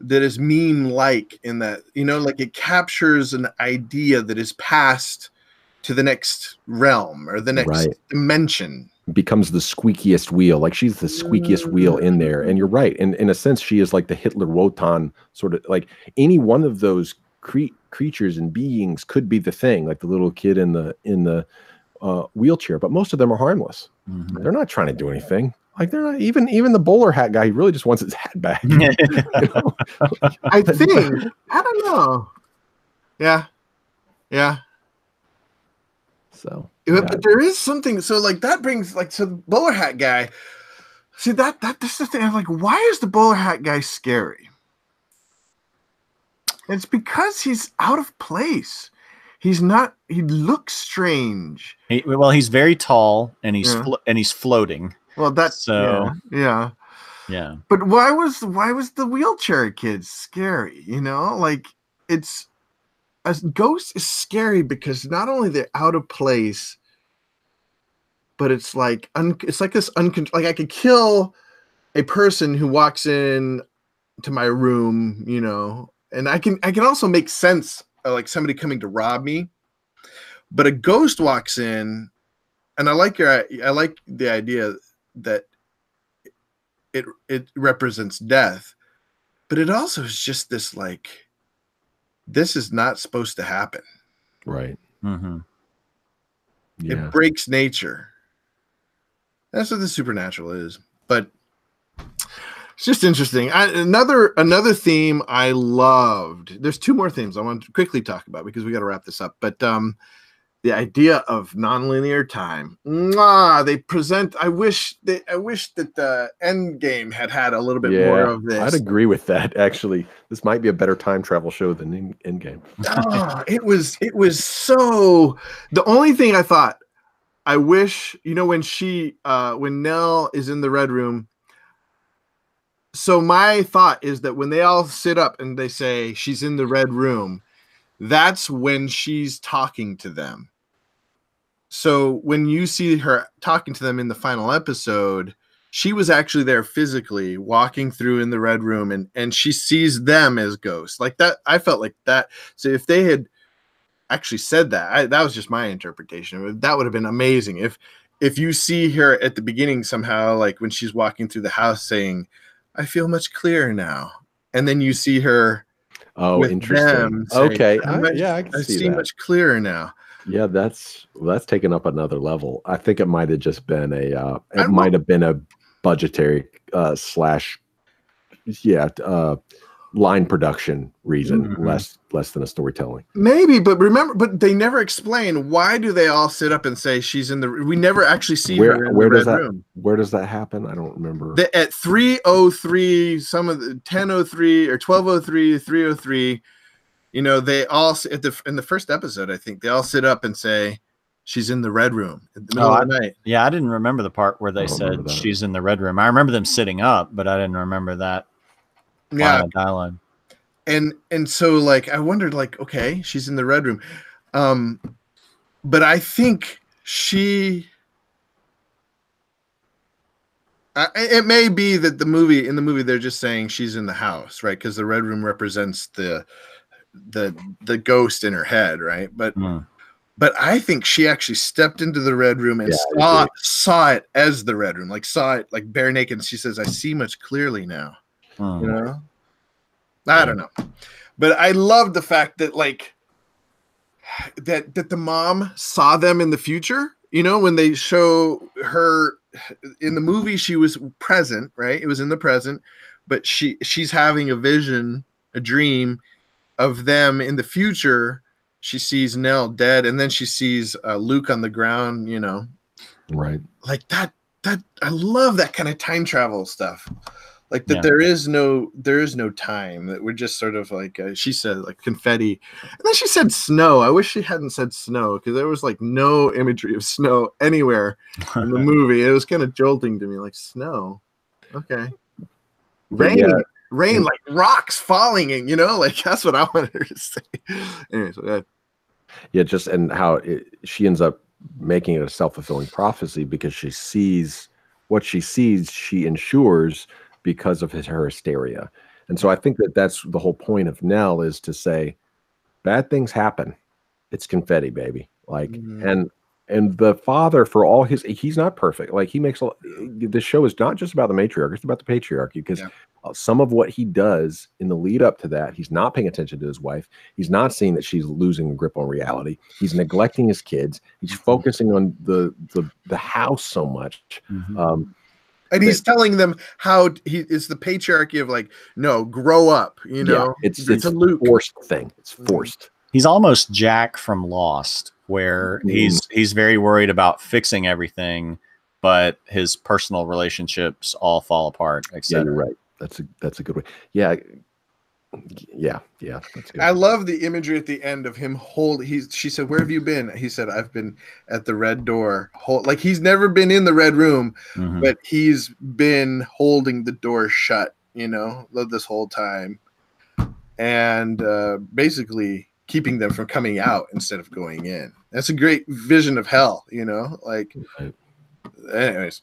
that is meme-like in that, like it captures an idea that is passed to the next realm or the next dimension. Becomes the squeakiest wheel. Like, she's the squeakiest wheel in there. And you're right. And in a sense, she is like the Hitler Wotan, sort of like any one of those creatures and beings could be the thing. Like the little kid in the wheelchair, but most of them are harmless. Mhm. They're not trying to do anything. Like they're not even the bowler hat guy. He really just wants his hat back. You know? I think, I don't know. Yeah. So, But there is something. So like that brings like, so the bowler hat guy. See that's the thing. I'm like, why is the bowler hat guy scary? It's because he's out of place. He's not. He looks strange. He's very tall and he's floating. Well, that's so yeah. But why was the wheelchair kid scary? You know, like it's a ghost is scary because not only they're out of place, but it's like it's like this like I could kill a person who walks in to my room, you know, and I can also make sense of like somebody coming to rob me, but a ghost walks in, and I like the idea that it represents death, but it also is just this like, this is not supposed to happen. Right. Mm-hmm. Yeah. It breaks nature. That's what the supernatural is. But it's just interesting. Another theme I loved. There's two more themes I want to quickly talk about because we got to wrap this up. But the idea of nonlinear time. They present. I wish that the Endgame had a little bit more of this. I'd agree with that. Actually, this might be a better time travel show than Endgame. It was so. The only thing I thought, I wish, you know, when Nell is in the Red Room. So my thought is that when they all sit up and they say she's in the Red Room, that's when she's talking to them. So when you see her talking to them in the final episode, she was actually there physically walking through in the Red Room, and she sees them as ghosts. Like that, I felt like that. So if they had actually said that, that was just my interpretation. That would have been amazing. If you see her at the beginning somehow, like when she's walking through the house saying, I feel much clearer now. And then you see her. Oh, interesting. Saying, Okay. I can see much clearer now. Yeah, that's taken up another level. I think it might have just been a budgetary line production reason, less than a storytelling. Maybe, but but they never explain why do they all sit up and say she's in the. We never actually see her in the Red Room. Where does that happen? I don't remember. At 3:03, some of the 10:03 or 12:03, 3:03. You know, they all in the first episode, I think they all sit up and say she's in the Red Room at the middle of the night. Yeah, I didn't remember the part where they said she's in the Red Room. I remember them sitting up, but I didn't remember that. Yeah, dialogue. And so like I wondered, like, okay, she's in the Red Room, but I think it may be that in the movie they're just saying she's in the house, right? Because the Red Room represents the ghost in her head, right? But I think she actually stepped into the Red Room and saw it as the Red Room, like saw it like bare naked. And she says, I see much clearly now. You know, I don't know, but I love the fact that like that the mom saw them in the future. You know, when they show her in the movie, she was present, right? It was in the present, but she's having a vision, a dream of them in the future. She sees Nell dead, and then she sees Luke on the ground. You know, right? Like that. I love that kind of time travel stuff. Like that, there is no time, that we're just sort of like she said, like confetti, and then she said snow. I wish she hadn't said snow because there was like no imagery of snow anywhere in the movie. It was kind of jolting to me, like snow. Okay, rain, like rocks falling, and you know, like that's what I wanted her to say. Anyway, so just and how she ends up making it a self-fulfilling prophecy because she sees what she sees. She ensures. Because of her hysteria. And so I think that's the whole point of Nell, is to say bad things happen. It's confetti, baby. Like, and and the father, for all he's not perfect. Like he makes this show is not just about the matriarch, it's about the patriarchy, because some of what he does in the lead up to that, he's not paying attention to his wife. He's not seeing that she's losing a grip on reality. He's neglecting his kids. He's focusing on the house so much. And he's telling them how it's the patriarchy of like, no, grow up, you know. It's a forced thing. It's forced. He's almost Jack from Lost, where he's very worried about fixing everything, but his personal relationships all fall apart. Yeah, you're right. That's a good way. Yeah. That's good. I love the imagery at the end of him she said, "Where have you been?" He said, "I've been at the red door." Like he's never been in the red room, but he's been holding the door shut, you know, this whole time, and basically keeping them from coming out instead of going in. That's a great vision of hell, you know, like, anyways,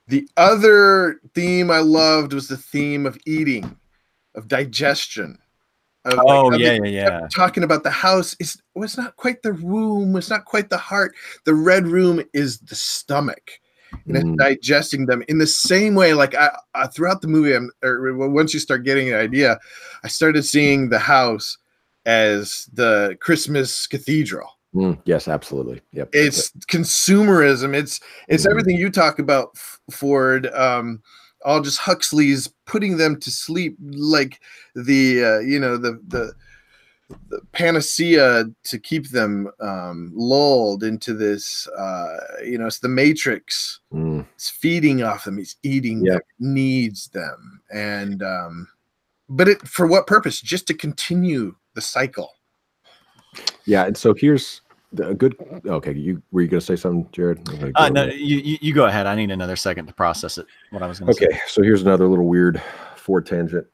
the other theme I loved was the theme of eating, of digestion. Talking about the house it's not quite the room. It's not quite the heart. The red room is the stomach. And it's digesting them in the same way. Like I throughout the movie, once you start getting an idea, I started seeing the house as the Christmas cathedral. Yes, absolutely. Yep. It's consumerism. It's everything you talk about, Ford. Aldous Huxley's putting them to sleep, like the panacea to keep them lulled into this. It's the Matrix. It's feeding off them. It's eating them. Needs them, and but for what purpose? Just to continue the cycle. Yeah, and so here's a good. Okay, were you going to say something, Jared? No, you go ahead. I need another second to process it. What I was going to say. Okay, so here's another little weird Ford tangent.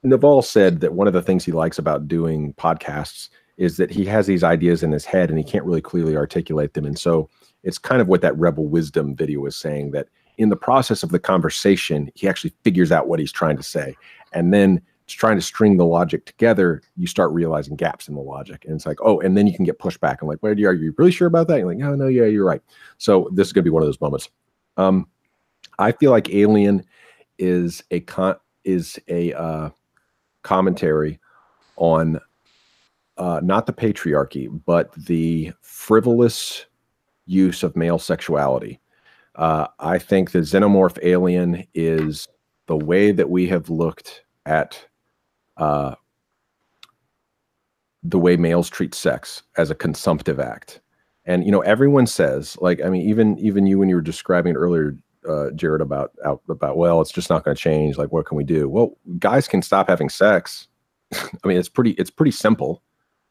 Naval said that one of the things he likes about doing podcasts is that he has these ideas in his head and he can't really clearly articulate them, and so it's kind of what that Rebel Wisdom video is saying, that in the process of the conversation, he actually figures out what he's trying to say, and then trying to string the logic together, you start realizing gaps in the logic. And it's like, oh, and then you can get pushed back. I'm like, are you really sure about that? You're like, no, yeah, you're right. So this is going to be one of those moments. I feel like Alien is a commentary on not the patriarchy, but the frivolous use of male sexuality. I think the Xenomorph Alien is the way that we have looked at the way males treat sex as a consumptive act. And, you know, everyone says, like, I mean, even you, when you were describing it earlier, Jared, about, well, it's just not going to change. Like, what can we do? Well, guys can stop having sex. I mean, it's pretty simple.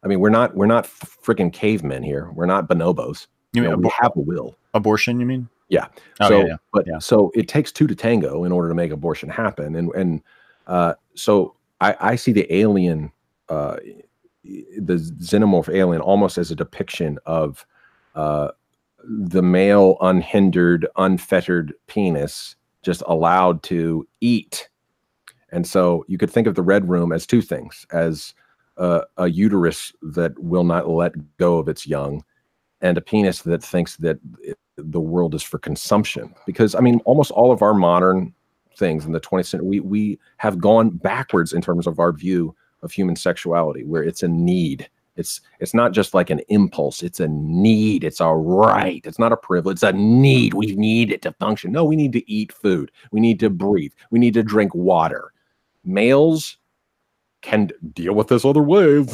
I mean, we're not freaking cavemen here. We're not bonobos. You mean we have a will. Abortion, you mean? Yeah. So it takes two to tango in order to make abortion happen. And so I see the alien, the Xenomorph Alien, almost as a depiction of the male, unhindered, unfettered penis just allowed to eat. And so you could think of the Red Room as two things: as a uterus that will not let go of its young, and a penis that thinks that the world is for consumption. Because, I mean, almost all of our modern things in the 20th century, we have gone backwards in terms of our view of human sexuality, where it's a need. It's not just like an impulse. It's a need. It's a right. It's not a privilege. It's a need. We need it to function. No, we need to eat food. We need to breathe. We need to drink water. Males can deal with this other ways.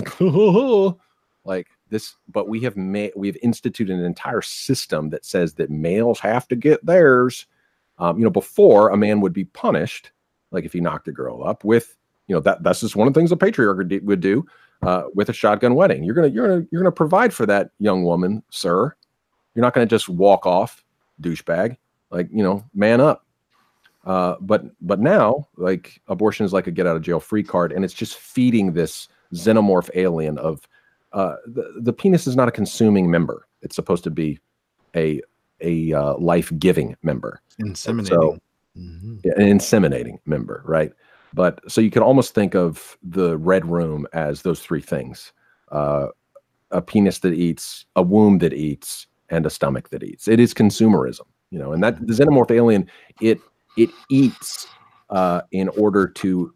Like this, but we have instituted an entire system that says that males have to get theirs. Before, a man would be punished, like if he knocked a girl up with, that's just one of the things a patriarch would do, with a shotgun wedding. You're gonna provide for that young woman, sir. You're not gonna just walk off, douchebag. Like, man up. But now, like, abortion is like a get out of jail free card, and it's just feeding this Xenomorph Alien of the penis is not a consuming member. It's supposed to be a life-giving member. Inseminating. An inseminating member, right? But so you can almost think of the Red Room as those three things: a penis that eats, a womb that eats, and a stomach that eats. It is consumerism, you know, and that the xenomorph alien, it eats in order to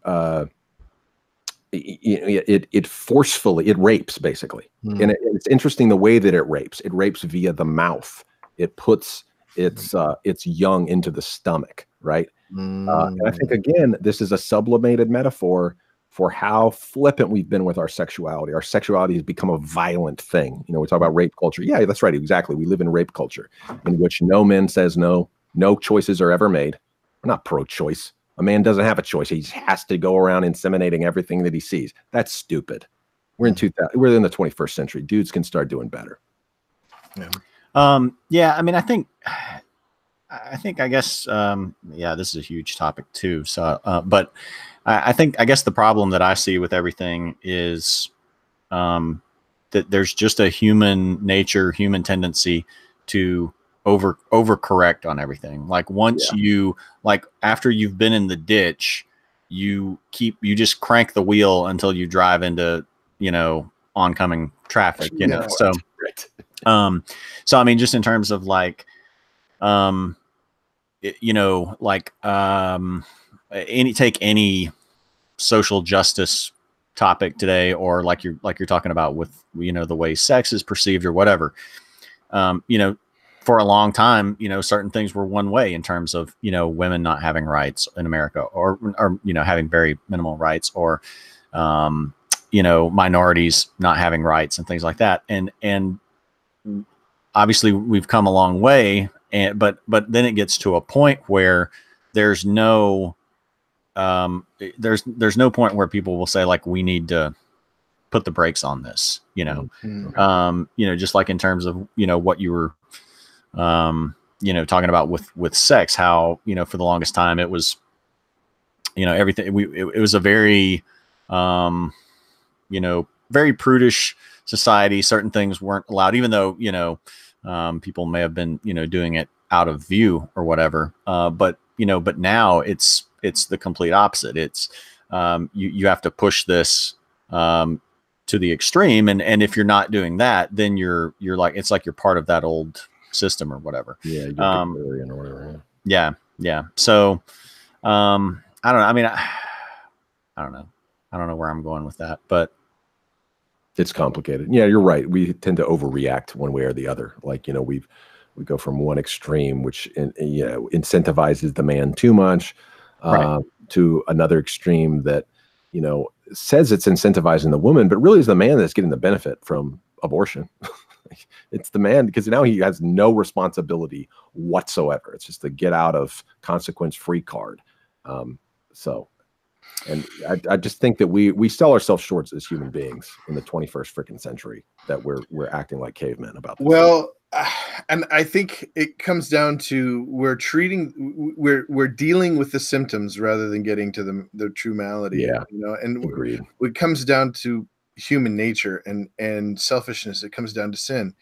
it forcefully, it rapes basically. And it's interesting the way that it rapes. It rapes via the mouth. It puts its young into the stomach, right? And I think again, this is a sublimated metaphor for how flippant we've been with our sexuality. Our sexuality has become a violent thing. You know, we talk about rape culture. Yeah, that's right. Exactly. We live in rape culture in which no man says no. No choices are ever made. We're not pro-choice. A man doesn't have a choice. He just has to go around inseminating everything that he sees. That's stupid. We're in 2000. We're in the 21st century. Dudes can start doing better. Yeah. I mean, I guess, yeah, this is a huge topic too. So, but I guess the problem that I see with everything is, that there's just a human nature, human tendency to overcorrect on everything. Like once you, like after you've been in the ditch, you just crank the wheel until you drive into, you know, oncoming traffic, you know? So, so, I mean, just in terms of like, you know, like, take any social justice topic today, or like you're talking about with, you know, the way sex is perceived or whatever, you know, for a long time, you know, certain things were one way in terms of, you know, women not having rights in America, or, you know, having very minimal rights, or, you know, minorities not having rights and things like that. And obviously we've come a long way, but then it gets to a point where there's no point where people will say like, we need to put the brakes on this, you know, you know, just like in terms of, you know, what you were, you know, talking about with sex, how, you know, for the longest time it was, you know, everything, it was a very, you know, very prudish society. Certain things weren't allowed, even though, you know, people may have been, you know, doing it out of view or whatever. But, you know, but now it's the complete opposite. It's, you have to push this, to the extreme. And if you're not doing that, then you're like, it's like you're part of that old system or whatever. Yeah. Or whatever, yeah. So, I don't know. I mean, I don't know. I don't know where I'm going with that, but it's complicated. Yeah, you're right. We tend to overreact one way or the other. Like, you know, we go from one extreme, which, you know, incentivizes the man too much, to another extreme that, you know, says it's incentivizing the woman, but really is the man that's getting the benefit from abortion. It's the man, because now he has no responsibility whatsoever. It's just the get out of consequence free card. So, and I just think that we sell ourselves short as human beings in the 21st freaking century, that we're acting like cavemen about this. Well, and I think it comes down to we're dealing with the symptoms rather than getting to the true malady. Yeah, you know, and agreed. It comes down to human nature and selfishness. It comes down to sin,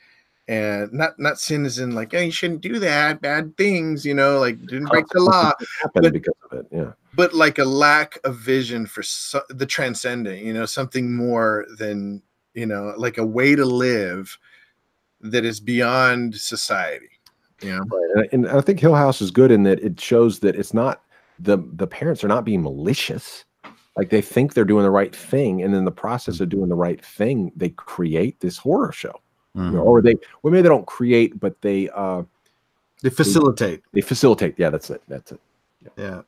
and not sin as in like, oh, you shouldn't do that, bad things, you know, like didn't break the law, but because of it, yeah. But like a lack of vision for the transcendent, you know, something more than, you know, like a way to live that is beyond society. You know, right. And I think Hill House is good in that it shows that it's not the parents are not being malicious. Like they think they're doing the right thing, and in the process of doing the right thing, they create this horror show. You know, or maybe they don't create, but they facilitate. They facilitate. Yeah, that's it. Yeah.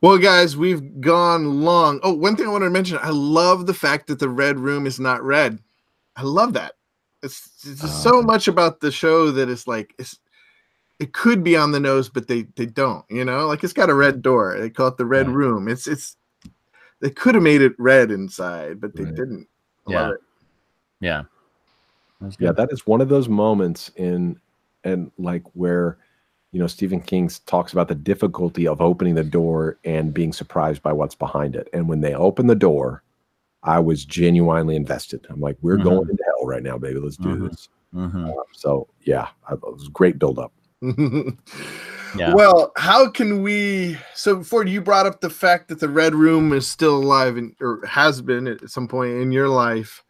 Well, guys, we've gone long. Oh, one thing I wanted to mention: I love the fact that the red room is not red. I love that. It's just so much about the show that it's like it could be on the nose, but they don't. You know, like it's got a red door. They call it the red room. It's they could have made it red inside, but they didn't. I love it. Yeah. Yeah, that is one of those moments and like where, you know, Stephen King talks about the difficulty of opening the door and being surprised by what's behind it. And when they open the door, I was genuinely invested. I'm like, we're going into hell right now, baby. Let's do this. So yeah, it was a great buildup. Yeah. Well, how can we? So, Ford, you brought up the fact that the Red Room is still alive or has been at some point in your life.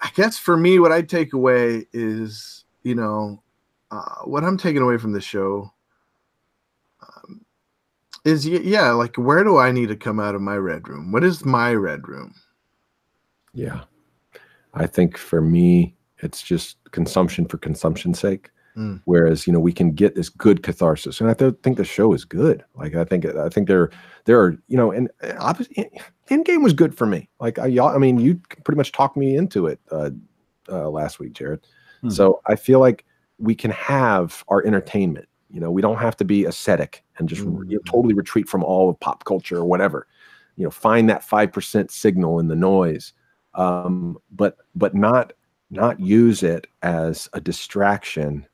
I guess for me, what I take away is, what I'm taking away from the show is, yeah, like, where do I need to come out of my red room? What is my red room? Yeah. I think for me, it's just consumption for consumption's sake. Whereas, we can get this good catharsis, and I think the show is good. Like, I think there are, and obviously Endgame was good for me. Like, you pretty much talked me into it last week, Jared. So I feel like we can have our entertainment. We don't have to be ascetic and just totally retreat from all of pop culture or whatever. Find that 5% signal in the noise, but not use it as a distraction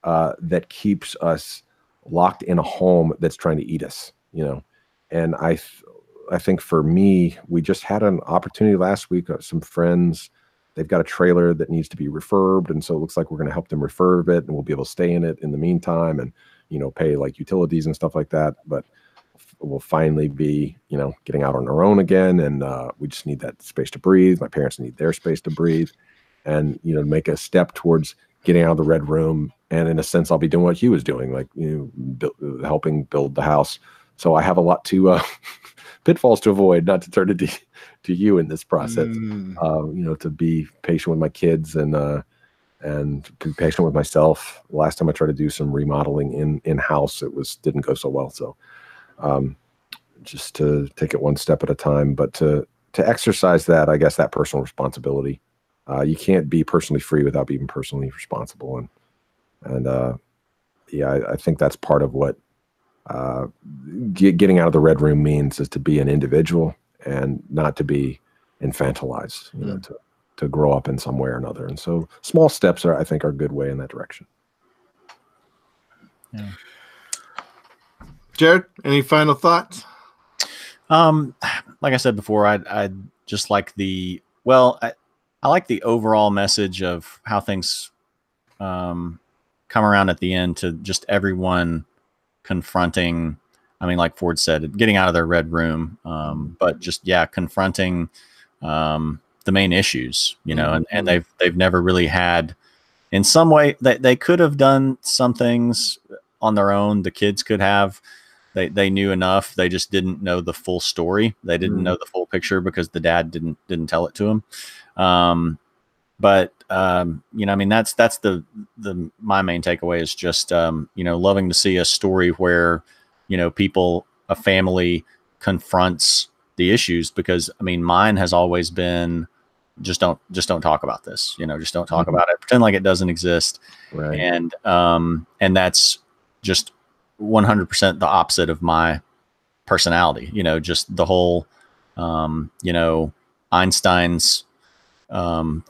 that keeps us locked in a home that's trying to eat us. And I think for me, we just had an opportunity last week. Some friends, they've got a trailer that needs to be refurbed, and so it looks like we're going to help them refurb it, and we'll be able to stay in it in the meantime, and pay like utilities and stuff like that. But we'll finally be getting out on our own again, and we just need that space to breathe. My parents need their space to breathe, and make a step towards getting out of the red room. And in a sense, I'll be doing what he was doing, like helping build the house. So I have a lot to pitfalls to avoid, not to turn it to you in this process. To be patient with my kids and be patient with myself. Last time I tried to do some remodeling in house, it didn't go so well. So just to take it one step at a time, but to exercise that, I guess, that personal responsibility. You can't be personally free without being personally responsible, and I think that's part of what getting out of the red room means, is to be an individual and not to be infantilized, to grow up in some way or another. And so small steps I think are a good way in that direction. Yeah. Jared, any final thoughts? Like I said before, I just like I like the overall message of how things come around at the end, to just everyone confronting, like Ford said, getting out of their red room, but just, confronting the main issues, and they've never really had, in some way, they could have done some things on their own. The kids could have. They knew enough. They just didn't know the full story. They didn't know the full picture because the dad didn't tell it to them. But that's my main takeaway is just, loving to see a story where, a family confronts the issues, because mine has always been, just don't talk about this, just don't talk about it. Pretend like it doesn't exist. Right. And that's just 100% the opposite of my personality, just the whole, Einstein's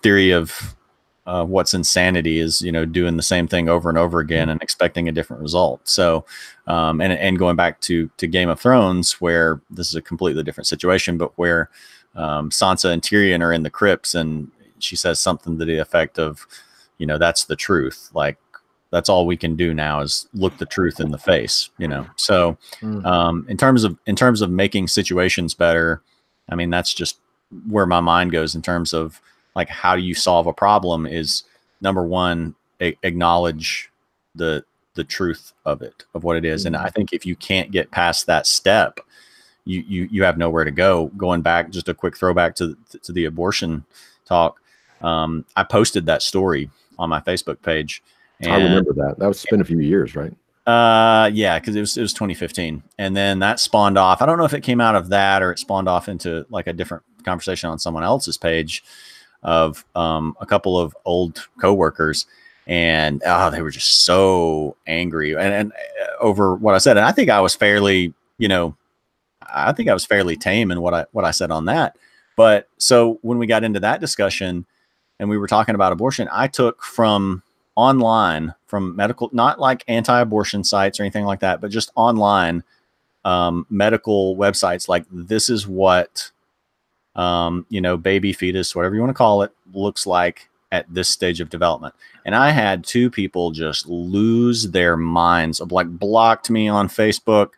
theory of what's insanity is, doing the same thing over and over again and expecting a different result. So, and going back to Game of Thrones, where this is a completely different situation, but where Sansa and Tyrion are in the crypts, and she says something to the effect of, that's the truth. Like, that's all we can do now is look the truth in the face, So, in terms of making situations better, that's just where my mind goes in terms of, like, how do you solve a problem is, number one, acknowledge the truth of it, of what it is. And I think if you can't get past that step, you have nowhere to go. Going back, just a quick throwback to the abortion talk. I posted that story on my Facebook page. And, I remember that. That was been a few years, right? Yeah, because it was 2015, and then that spawned off. I don't know if it came out of that or it spawned off into like a different conversation on someone else's page of a couple of old coworkers, and they were just so angry and over what I said. And I think I was fairly, tame in what I said on that. But so when we got into that discussion and we were talking about abortion, I took from online, from medical, not like anti-abortion sites or anything like that, but just online medical websites, like, this is what baby, fetus, whatever you want to call it, looks like at this stage of development. And I had two people just lose their minds, like, blocked me on Facebook,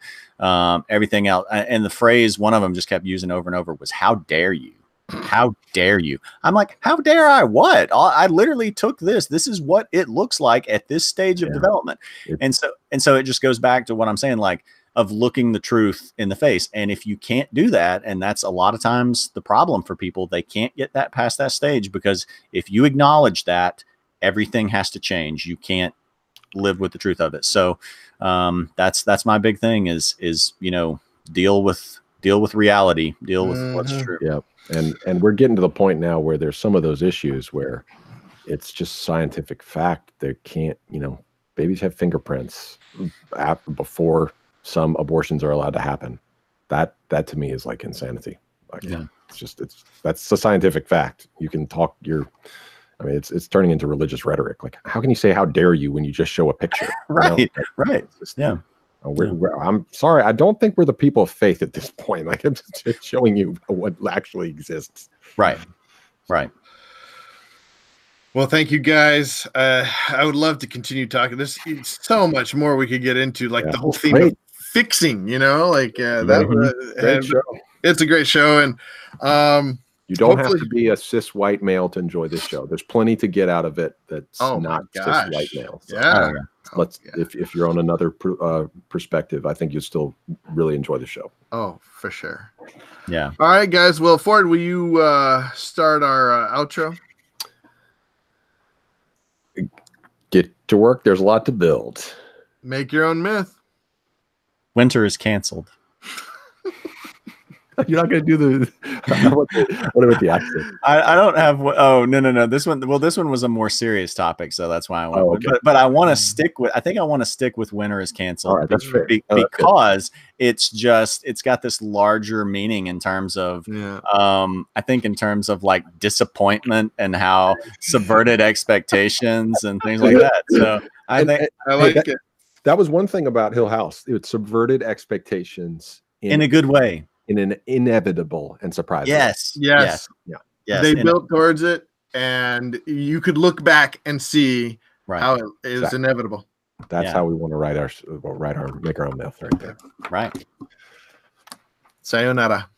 everything else. And the phrase one of them just kept using over and over was, "How dare you?" how dare you? I'm like, how dare I? What? I literally took this. This is what it looks like at this stage of development. And so it just goes back to what I'm saying, like, of looking the truth in the face. And if you can't do that, and that's a lot of times the problem for people, they can't get that past that stage, because if you acknowledge that, everything has to change. You can't live with the truth of it. So that's my big thing is, you know, deal with reality, deal with what's true. Yeah. And we're getting to the point now where there's some of those issues where it's just scientific fact. They can't, you know, babies have fingerprints before some abortions are allowed to happen. That to me is like insanity. Like, that's a scientific fact. You can talk I mean, it's turning into religious rhetoric. Like, how can you say, how dare you, when you just show a picture? Right. You know? Right. Just, yeah. I'm sorry. I don't think we're the people of faith at this point. Like, I'm just showing you what actually exists. Right. Right. Well, thank you guys. I would love to continue talking. There's so much more we could get into, like the whole theme of fixing, you know, like great show. It's a great show. And you don't have to be a cis white male to enjoy this show. There's plenty to get out of it that's not cis white male. So if you're on another perspective, I think you'll still really enjoy the show. Oh, for sure. Yeah. All right, guys. Well, Ford, will you start our outro? Get to work. There's a lot to build. Make your own myth. Winter is canceled. You're not going to do what about the accent? I don't have. Oh, no. This one was a more serious topic, so that's why I went. But I want to stick with. I think I want to stick with winter is canceled. All right, that's fair. Because it's got this larger meaning in terms of. I think in terms of like disappointment and how subverted expectations and things like that. So I think I like it. That was one thing about Hill House. It subverted expectations in a good way. In an inevitable and surprising. Yes. They built towards it, and you could look back and see how it is inevitable. That's how we want to make our own myth right there. Right. Sayonara.